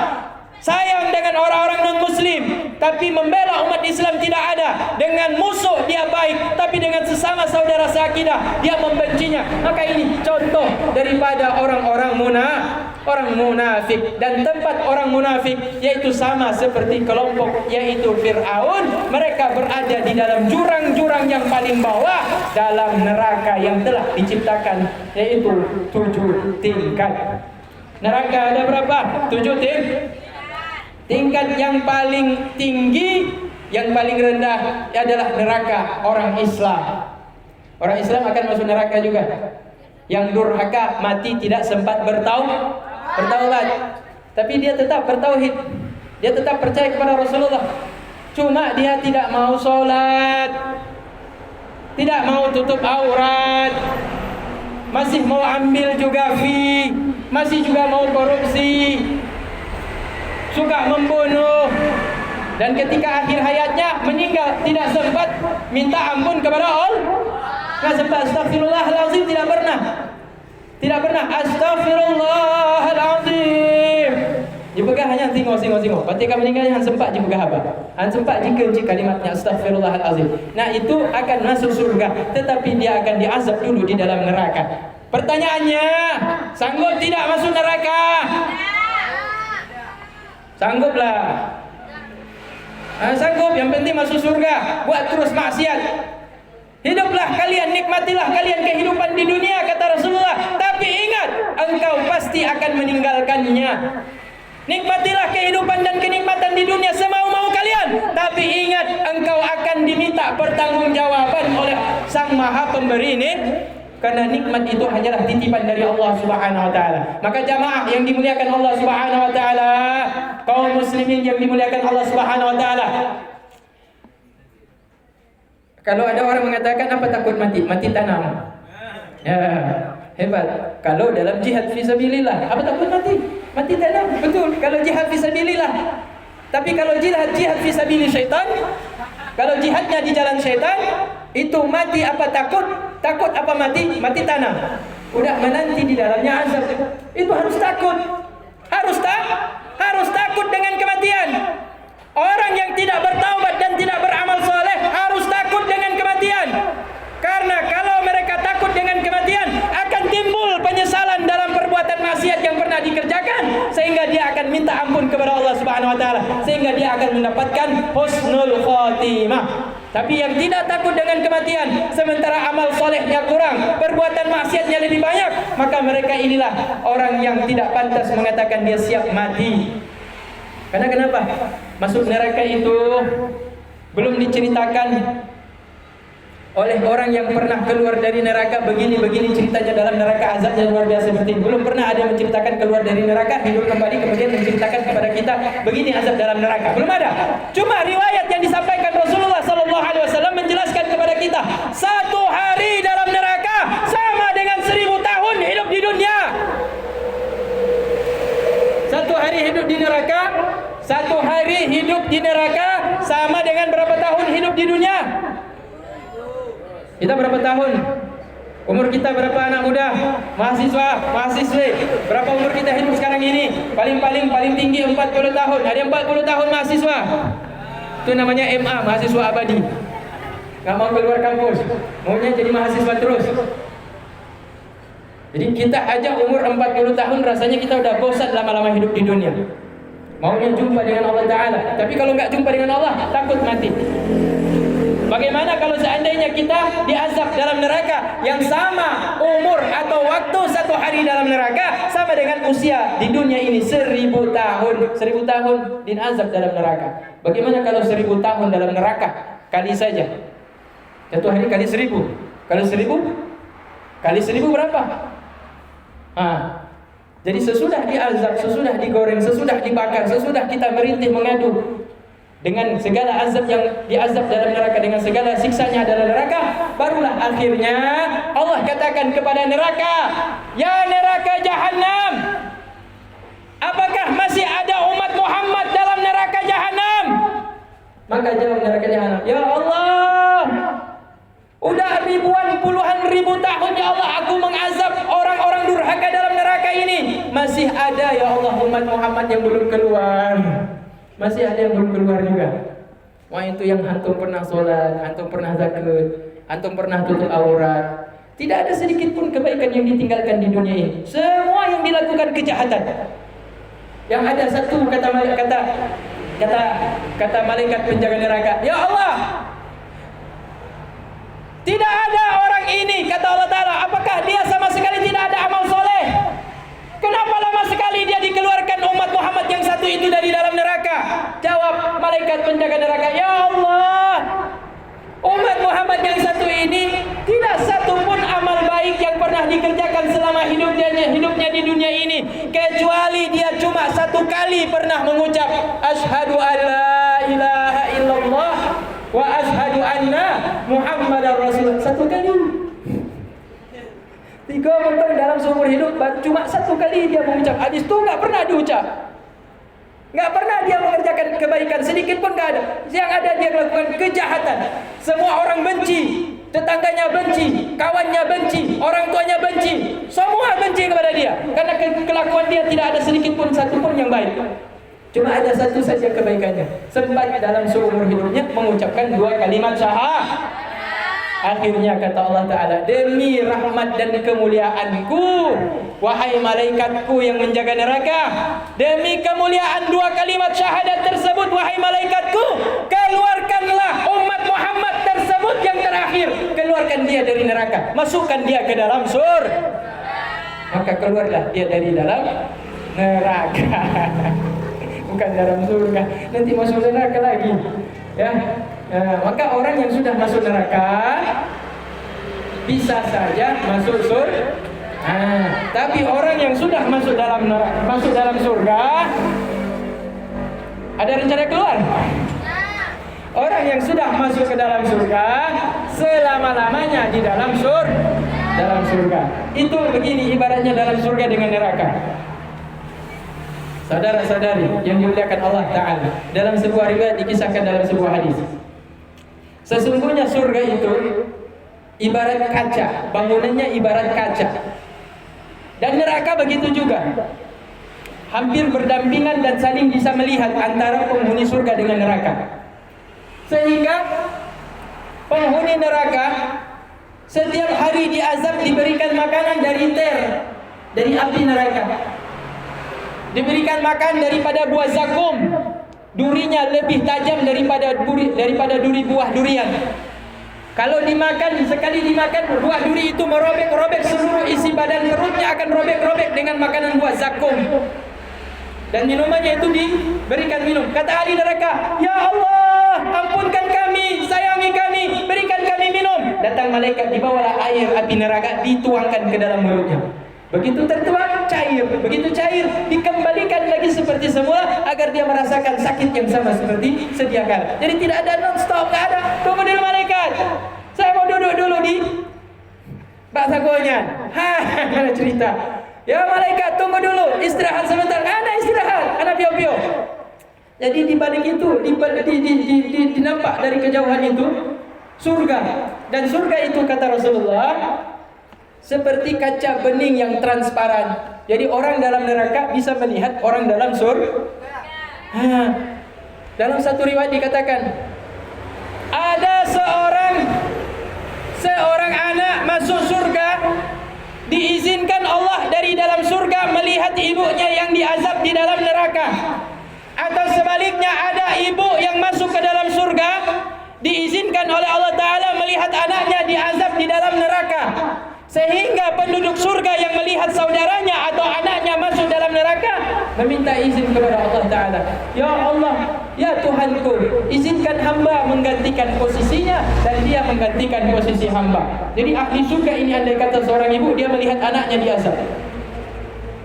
sayang dengan orang-orang non-muslim, tapi membela umat Islam tidak ada. Dengan musuh dia baik, tapi dengan sesama saudara seakidah dia membencinya. Maka ini contoh daripada orang-orang munafik. Dan tempat orang munafik yaitu sama seperti kelompok yaitu Fir'aun. Mereka berada di dalam jurang-jurang yang paling bawah dalam neraka yang telah diciptakan, yaitu 7 tingkat. Neraka ada berapa? 7 tingkat. Yang paling tinggi, yang paling rendah adalah neraka orang Islam. Orang Islam akan masuk neraka juga. Yang durhaka mati tidak sempat bertaubat, tapi dia tetap bertauhid, dia tetap percaya kepada Rasulullah. Cuma dia tidak mau sholat, tidak mau tutup aurat, masih mau ambil juga fee, masih juga mau korupsi, suka membunuh. Dan ketika akhir hayatnya meninggal, tidak sempat minta ampun kepada Allah. Tidak sempat. Astagfirullahaladzim, tidak pernah. Astagfirullahaladzim. Dipegang hanya tengok. Ketika meninggal han sempat dipegang apa? Han sempat jika kalimatnya astagfirullahaladzim. Nah, itu akan masuk surga, tetapi dia akan diazab dulu di dalam neraka. Pertanyaannya, sanggup tidak masuk neraka? Sangguplah. Sanggup, yang penting masuk surga. Buat terus maksiat. Hiduplah kalian, nikmatilah kalian kehidupan di dunia, kata Rasulullah. Tapi ingat, engkau pasti akan meninggalkannya. Nikmatilah kehidupan dan kenikmatan di dunia semau-mau kalian. Tapi ingat, engkau akan diminta pertanggungjawaban oleh Sang Maha Pemberi ini. Karena nikmat itu hanyalah titipan dari Allah Subhanahu wa taala. Maka jamaah yang dimuliakan Allah Subhanahu wa taala, kaum muslimin yang dimuliakan Allah Subhanahu wa taala. Kalau ada orang mengatakan apa takut mati? Mati tanam. Ya, hebat. Kalau dalam jihad fisabilillah, apa takut mati? Mati tanam. Betul. Kalau jihad fisabilillah. Tapi kalau jihad fisabilil syaitan, kalau jihadnya di jalan syaitan, itu mati apa takut? Takut apa mati? Mati tanam. Udah menanti di dalamnya azab. Itu harus takut. Harus takut dengan kematian. Orang yang tidak bertaubat dan tidak beramal soleh harus takut dengan kematian. Karena kalau mereka takut dengan kematian, akan timbul penyesalan dalam perbuatan maksiat yang pernah dikerjakan, sehingga dia akan minta ampun kepada Allah Subhanahu wa taala, sehingga dia akan mendapatkan husnul khotimah. Tapi yang tidak takut dengan kematian, sementara amal solehnya kurang, perbuatan maksiatnya lebih banyak, maka mereka inilah orang yang tidak pantas mengatakan dia siap mati. Karena kenapa? Masuk neraka itu belum diceritakan oleh orang yang pernah keluar dari neraka. Begini ceritanya dalam neraka, azabnya luar biasa seperti ini. Belum pernah ada menceritakan keluar dari neraka, hidup kembali, kemudian menceritakan kepada kita begini azab dalam neraka. Belum ada. Cuma riwayat yang disampaikan Rasulullah SAW menjelaskan kepada kita, 1 hari dalam neraka sama dengan 1000 tahun hidup di dunia. 1 hari hidup di neraka, 1 hari hidup di neraka sama dengan berapa tahun hidup di dunia? Kita berapa tahun? Umur kita berapa, anak muda? Mahasiswi. Berapa umur kita hidup sekarang ini? Paling tinggi 40 tahun. Ada 40 tahun mahasiswa. Itu namanya MA, mahasiswa abadi. Gak mau keluar kampus, maunya jadi mahasiswa terus. Jadi kita ajak umur 40 tahun, rasanya kita udah bosan lama-lama hidup di dunia. Maunya jumpa dengan Allah Ta'ala. Tapi kalau nggak jumpa dengan Allah, takut mati. Bagaimana kalau seandainya kita diazab dalam neraka yang sama umur atau waktu satu hari dalam neraka sama dengan usia di dunia ini 1000 tahun. 1000 tahun diazab dalam neraka. Bagaimana kalau 1000 tahun dalam neraka kali saja? Satu hari kali 1000. Kalau 1000 kali 1000 berapa? Jadi sesudah diazab, sesudah digoreng, sesudah dibakar, sesudah kita merintih mengadu dengan segala azab yang diazab dalam neraka, dengan segala siksanya dalam neraka, barulah akhirnya Allah katakan kepada neraka, ya neraka Jahannam, apakah masih ada umat Muhammad dalam neraka Jahannam? Maka jawab neraka Jahannam, ya Allah, udah ribuan puluhan ribu tahun ya Allah aku mengazab orang-orang durhaka dalam neraka ini, masih ada ya Allah umat Muhammad yang belum keluar. Masih ada yang belum keluar juga. Wah, itu yang antum pernah sholat, antum pernah zakat, antum pernah tutup aurat. Tidak ada sedikit pun kebaikan yang ditinggalkan di dunia ini. Semua yang dilakukan kejahatan. Yang ada satu kata malaikat penjaga neraka, ya Allah, tidak ada orang ini, kata Allah Ta'ala, apakah dia sama sekali tidak ada amal soleh? Kenapa lama sekali dia dikeluarkan umat Muhammad yang satu itu dari dalam neraka? Jawab malaikat penjaga neraka, ya Allah, umat Muhammad yang satu ini tidak satu pun amal baik yang pernah dikerjakan selama hidupnya di dunia ini, kecuali dia cuma satu kali pernah mengucap asyhadu an la ilaha illallah wa asyhadu anna Muhammadar Rasulullah. Satu kali. 30 tahun dalam seumur hidup, cuma satu kali dia mengucap. Hadis itu nggak pernah diucap, nggak pernah dia mengerjakan kebaikan sedikit pun nggak ada. Yang ada dia melakukan kejahatan. Semua orang benci, tetangganya benci, kawannya benci, orang tuanya benci, semua benci kepada dia karena kelakuan dia tidak ada sedikit pun satu pun yang baik. Cuma ada satu saja kebaikannya. Sempat dalam seumur hidupnya mengucapkan 2 kalimat syahadat. Akhirnya kata Allah Ta'ala, demi rahmat dan kemuliaanku, wahai malaikatku yang menjaga neraka, demi kemuliaan 2 kalimat syahadat tersebut, wahai malaikatku, keluarkanlah umat Muhammad tersebut yang terakhir. Keluarkan dia dari neraka, masukkan dia ke dalam surga. Maka keluarlah dia dari dalam neraka. Bukan dalam surga, nanti masuk neraka lagi. Ya. Maka orang yang sudah masuk neraka bisa saja masuk surga. Tapi orang yang sudah masuk dalam neraka, masuk dalam surga, ada rencana keluar. Orang yang sudah masuk ke dalam surga selama-lamanya di dalam surga. Itu begini ibaratnya dalam surga dengan neraka. Saudara-saudari yang dimuliakan Allah Ta'ala, dalam sebuah riwayat dikisahkan dalam sebuah hadis, sesungguhnya surga itu ibarat kaca, bangunannya ibarat kaca. Dan neraka begitu juga, hampir berdampingan dan saling bisa melihat antara penghuni surga dengan neraka. Sehingga penghuni neraka setiap hari diazab diberikan makanan dari api neraka. Diberikan makan daripada buah zakum, durinya lebih tajam daripada duri buah durian. Kalau dimakan, sekali dimakan buah duri itu merobek-robek seluruh isi badan, perutnya akan robek-robek dengan makanan buah zakum. Dan minumannya itu diberikan minum. Kata ahli neraka, ya Allah, ampunkan kami, sayangi kami, berikan kami minum. Datang malaikat, dibawalah air api neraka, dituangkan ke dalam mulutnya. Begitu tertuang, cair. Begitu cair, dikembalikan lagi seperti semula agar dia merasakan sakit yang sama seperti sedia kala. Jadi tidak ada non-stop, tidak ada. Tunggu dulu malaikat, saya mau duduk dulu di bak sagonya. Ada cerita. Ya malaikat, tunggu dulu, istirahat sebentar. Ana istirahat, ana pio-pio. Jadi di balik itu, dinampak dari kejauhan itu surga. Dan surga itu kata Rasulullah seperti kaca bening yang transparan. Jadi orang dalam neraka bisa melihat orang dalam surga. Dalam satu riwayat dikatakan, ada seorang anak masuk surga, diizinkan Allah dari dalam surga melihat ibunya yang diazab di dalam neraka. Atau sebaliknya ada ibu yang masuk ke dalam surga, diizinkan oleh Allah Ta'ala melihat anaknya diazab di dalam neraka. Sehingga penduduk surga yang melihat saudaranya atau anaknya masuk dalam neraka meminta izin kepada Allah Ta'ala, ya Allah, ya Tuhanku, izinkan hamba menggantikan posisinya, dan dia menggantikan posisi hamba. Jadi ahli surga ini, andai kata seorang ibu, dia melihat anaknya diazab,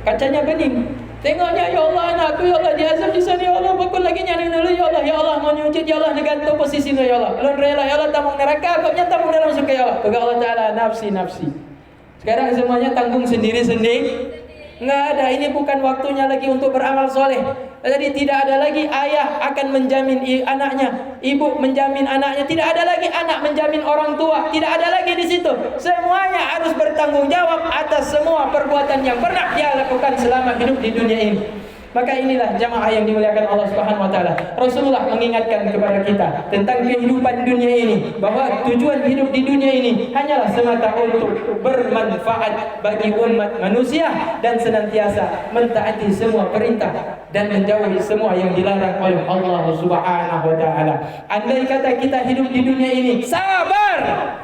kacanya bening, tengoknya, ya Allah, anakku, ya Allah, diazab di sana, ya Allah, pukul lagi nyanyi dulu, ya Allah, mau nyucit, ya Allah, negantung posisinya, ya Allah, belum rela, ya Allah, tamung neraka, koknya tamung dalam surga, ya Allah. Kata Allah Ta'ala, nafsi, nafsi. Sekarang semuanya tanggung sendiri-sendiri. Enggak ada, ini bukan waktunya lagi untuk beramal soleh. Jadi tidak ada lagi ayah akan menjamin anaknya, ibu menjamin anaknya, tidak ada lagi anak menjamin orang tua, tidak ada lagi di situ. Semuanya harus bertanggung jawab atas semua perbuatan yang pernah dia lakukan selama hidup di dunia ini. Maka inilah jamaah yang dimuliakan Allah Subhanahu wa taala. Rasulullah mengingatkan kepada kita tentang kehidupan dunia ini, bahwa tujuan hidup di dunia ini hanyalah semata untuk bermanfaat bagi umat manusia dan senantiasa mentaati semua perintah dan menjauhi semua yang dilarang oleh Allah Subhanahu wa taala. Andai kata kita hidup di dunia ini sabar,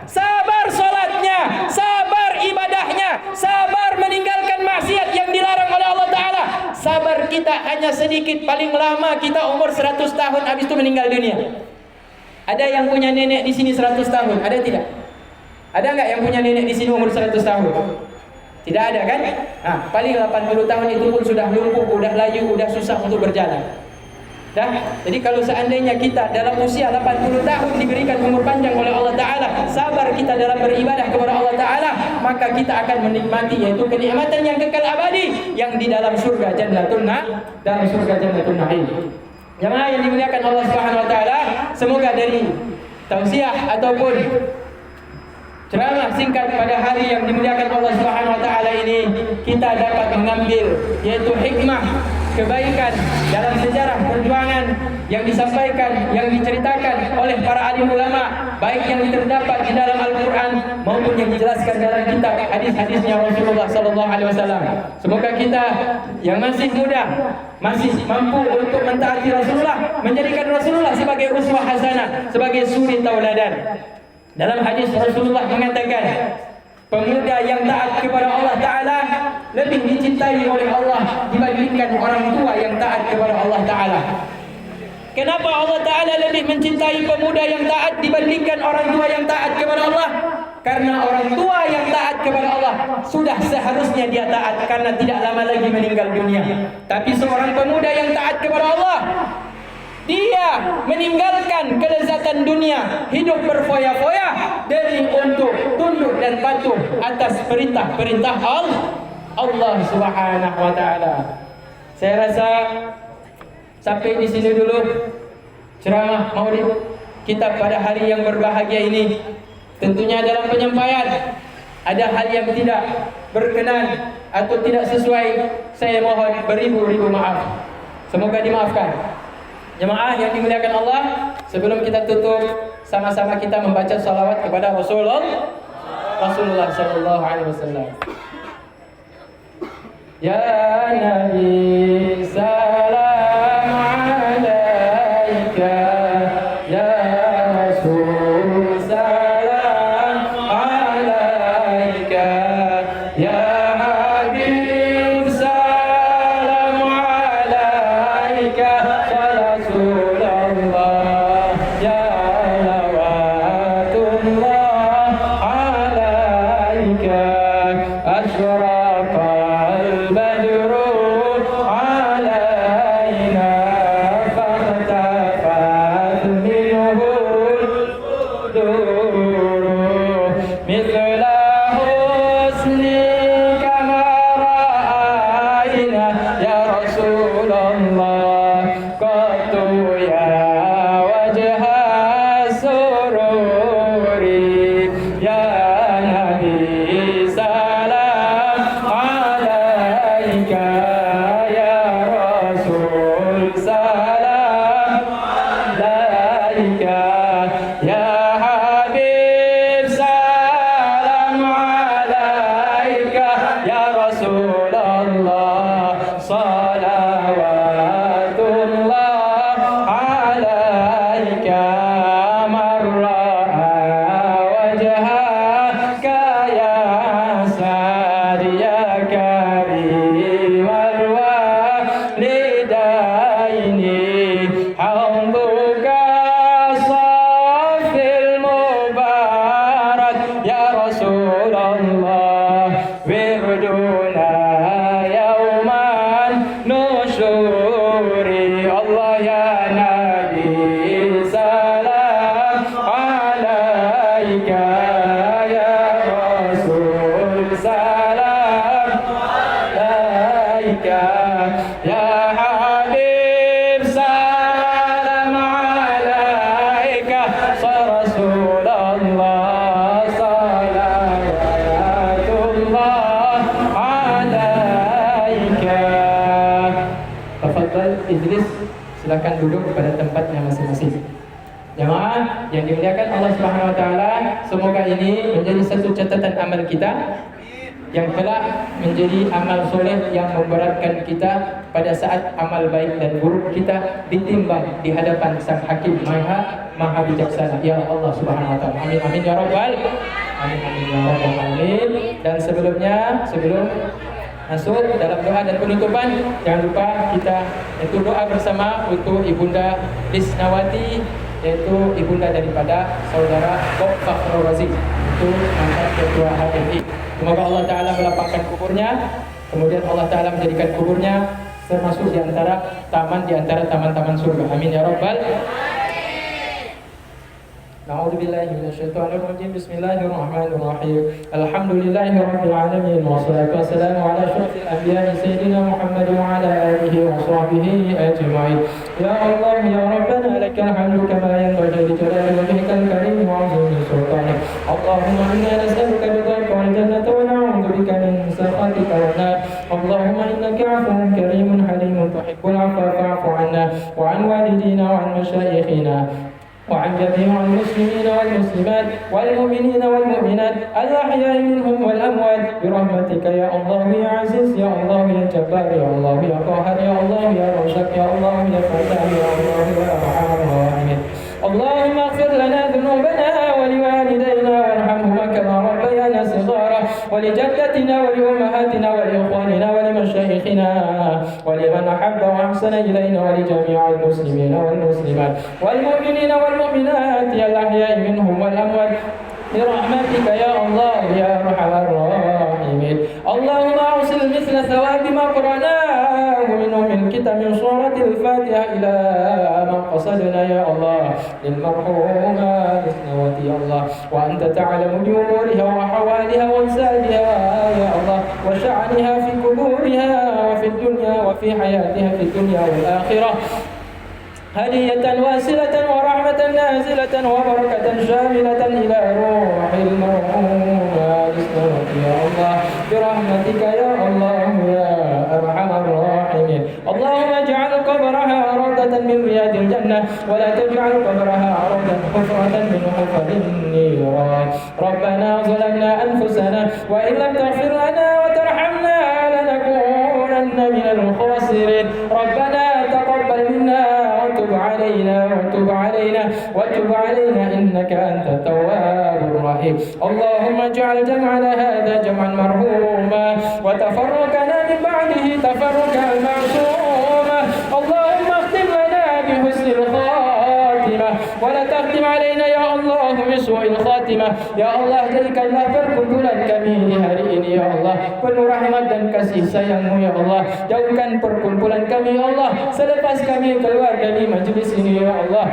sabar salatnya, sabar ibadahnya, sabar meninggalkan maksiat yang dilarang oleh Allah Ta'ala, sabar kita hanya sedikit, paling lama kita umur 100 tahun, habis itu meninggal dunia. Ada yang punya nenek di sini 100 tahun? Ada tidak? Ada enggak yang punya nenek di sini umur 100 tahun? Tidak ada kan? Nah, paling 80 tahun itu pun sudah lumpuh, sudah layu, sudah susah untuk berjalan. Jadi kalau seandainya kita dalam usia 80 tahun diberikan umur panjang oleh Allah Ta'ala, sabar kita dalam beribadah kepada Allah Ta'ala, maka kita akan menikmati yaitu kenikmatan yang kekal abadi yang di dalam surga Jannatul Na'im. Jemaah yang dimuliakan Allah Subhanahu wa taala, semoga dari tausiah ataupun ceramah singkat pada hari yang dimuliakan Allah Subhanahu wa taala ini, kita dapat mengambil yaitu hikmah kebaikan dalam sejarah perjuangan yang disampaikan, yang diceritakan oleh para alim ulama, baik yang terdapat di dalam Al-Quran maupun yang dijelaskan dalam kitab hadis-hadisnya Rasulullah sallallahu alaihi wasallam. Semoga kita yang masih muda masih mampu untuk mentaati Rasulullah, menjadikan Rasulullah sebagai uswah hasanah, sebagai suri tauladan. Dalam hadis Rasulullah mengatakan, pemuda yang taat kepada Allah Ta'ala lebih dicintai oleh Allah dibandingkan orang tua yang taat kepada Allah Ta'ala. Kenapa Allah Ta'ala lebih mencintai pemuda yang taat dibandingkan orang tua yang taat kepada Allah? Karena orang tua yang taat kepada Allah sudah seharusnya dia taat karena tidak lama lagi meninggal dunia. Tapi seorang pemuda yang taat kepada Allah, dia meninggalkan kelezatan dunia, hidup berfoya-foya demi untuk tunduk dan patuh atas perintah-perintah Allah Subhanahu wa taala. Saya rasa sampai di sini dulu ceramah Maulid kita pada hari yang berbahagia ini. Tentunya dalam penyampaian ada hal yang tidak berkenan atau tidak sesuai, saya mohon beribu-ribu maaf. Semoga dimaafkan. Jemaah yang dimuliakan Allah, sebelum kita tutup, sama-sama kita membaca salawat kepada Rasulullah sallallahu alaihi wasallam. Ya Nabi salam alaika, ya Rasul salam alaika, ya Habib salam alaika. Salawatullah alaika Ya Habib salam alaika Rasulullah salawatullah alaika. Tafadhal ijlis, silakan duduk pada tempatnya masing-masing. Jemaah yang dimuliakan Allah Subhanahu wa taala, semoga ini menjadi satu catatan amal kita yang telah menjadi amal soleh yang memberatkan kita pada saat amal baik dan buruk kita ditimbang di hadapan Sang Hakim Maha Bijaksana, ya Allah Subhanahu wa taala. Amin amin ya rabbal amin ya rabbal alamin. Dan sebelum masuk dalam doa dan penutupan, jangan lupa kita itu doa bersama untuk Ibunda Lisnawati, yaitu ibunda daripada saudara Bob Fakhrul Razi, itu mantan ketua HMI. Semoga Allah Ta'ala melapangkan kuburnya, kemudian Allah Ta'ala menjadikan kuburnya termasuk di antara taman-taman surga. Amin ya rabbal. A'udzubillahi minasyaitonirrajim. Bismillahirrahmanirrahim. Alhamdulillahirabbil alamin wassalatu wassalamu ala asyrafil anbiya'i sayyidina Muhammad wa ala alihi wa sahbihi ajma'in. Ya Allah ya Rabbana lakal hamdu kama yanbaghi li jalali wajhikal karim wa 'azimi sultanik. Allahumma inna nas'aluka ridhaka wal jannata wa na'udzu bika min sakhatika wan nar. Allahumma innaka 'afuwwun karimun halimun tuhibbul 'afwa fa'fu 'anna wa 'an walidina wa 'an mashayikhina وعن جميع المسلمين والمسلمات والمؤمنين والمؤمنات الأحياء منهم والأموات برحمتك يا الله يا عزيز يا الله يا جبار يا الله يا قهار يا الله يا رزاق يا الله يا فتاح يا الله يا أرحم الراحمين. اللهم اغفر لنا ذنوبنا ولوالدينا وارحمهما كما ربيانا صغارا ولجدتنا ولأمهاتنا ولإخواننا ولمشايخنا ولمن أحب وأحسن إلينا ولجميع المسلمين والمسلمات والمؤمنين والمؤمنات الأحياء منهم والأموات برحمتك يا الله يا أرحم الراحمين. اللهم أوصل مثل ثواب ما قرأناه من كتاب من سورة الفاتحة إلى ما قصدنا يا الله للمرحومة لسنوتي يا الله، وأنت تعلم بأمورها وحوالها وانسابها يا الله وشعنها في قبورها وفي الدنيا وفي حياتها في الدنيا والآخرة هدية واسلة ورحمة نازلة وبركة شاملة إلى روح المرحومة لسنوتي يا الله برحمتك يا الله يا أرحم الراحمين. اللهم اجعل قبرها روضة من رياض الجنة ولا تجعل قبرها روضة حفرة من حفر النيران. ربنا ظلمنا أنفسنا وإن لم تغفر لنا وترحمنا لنكونن من الخاسرين. ربنا تقبل منا وتب علينا إنك أنت التواب الرحيم. اللهم اجعل جمعنا هذا جمعا مرحوما وتفرقنا من بعده تفرقا معصوما. اللهم اختم لنا بحسن الخاتمة ولا تختم علينا يا الله بسوء الخاتمة. Ya Allah, jadikanlah perkumpulan kami di hari ini ya Allah penuh rahmat dan kasih sayang-Mu ya Allah. Jauhkan perkumpulan kami ya Allah selepas kami keluar dari majlis ini ya Allah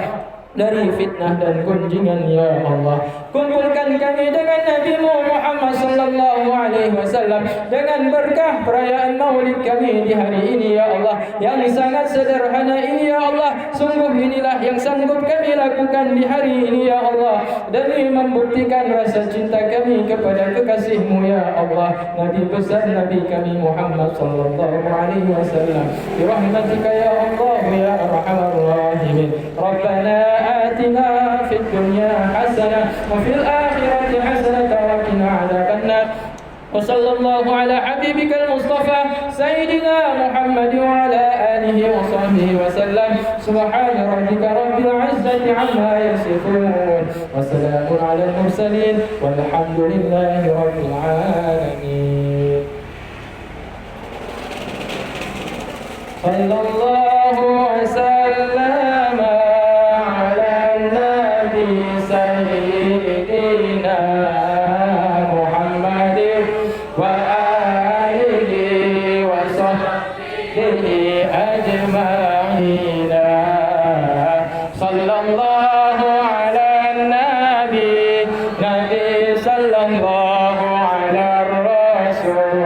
dari fitnah dan gunjingan ya Allah. Kumpulkan kami dengan Nabi-Mu Muhammad sallallahu alaihi wasallam dengan berkah perayaan Maulid kami di hari ini ya Allah yang sangat sederhana ini ya Allah. Sungguh inilah yang sanggup kami lakukan di hari ini ya Allah demi membuktikan rasa cinta kami kepada kekasih-Mu ya Allah Nabi besar Nabi kami Muhammad sallallahu alaihi wasallam. Bi rahmatika ya Allah ya arhamar rahimin. Rabbana آتنا في الدنيا حسنة وفي الآخرة حسنة وقنا عذاب النار. وصلى الله على حبيبك المصطفى سيدنا محمد وعلى آله وصحبه وسلم. سبحان ربك رب العزة عما يصفون وسلام على المرسلين والحمد لله رب العالمين. صلى الله وسلم سيدنا محمد وآله وصحبه أجمعين. صلى الله على النبي صلى الله على الرسول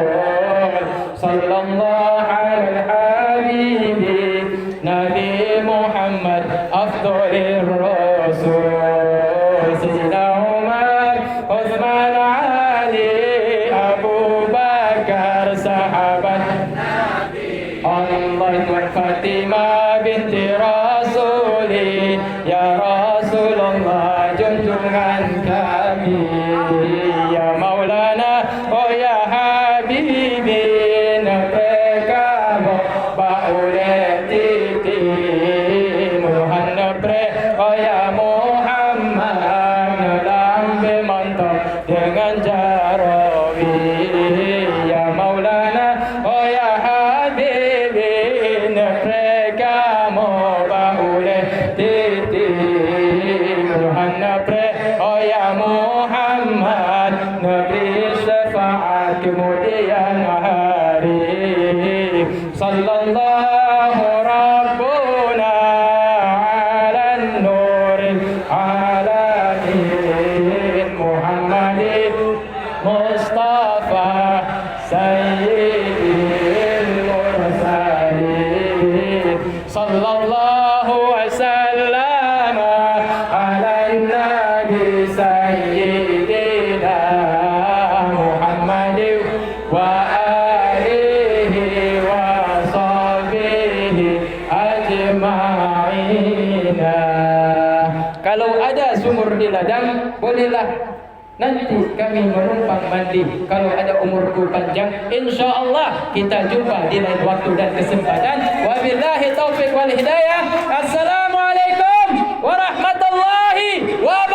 صلى الله على الحبيب Allah Tuan Fatimah binti Rasuli, ya Rasulullah junjungan kami, ya Maulana oh ya Habibi nepeka baule titi Muhammad pre oh ya Muhammad lambe mantap dengan jarawi, ya Maulana oh ya Habibi nepeka baule titi Muhammad pre oh ya Muhammad Nabi syafaat kemudian hari. Sallallahu Rabbuna ala nuril alamin Muhammadin Mustafa Sayyidil Mursalin. Sallallahu wasallam ala nabi Sayyidina Muhammadin wa alihi wa sahbihi ajma'ina. Kalau ada sumur di ladang, bolehlah nanti kami menumpang mandi. Kalau ada umurku panjang, insya-Allah kita jumpa di lain waktu dan kesempatan. Wabillahi taufiq wal hidayah. Assalamualaikum warahmatullahi wabarakatuh.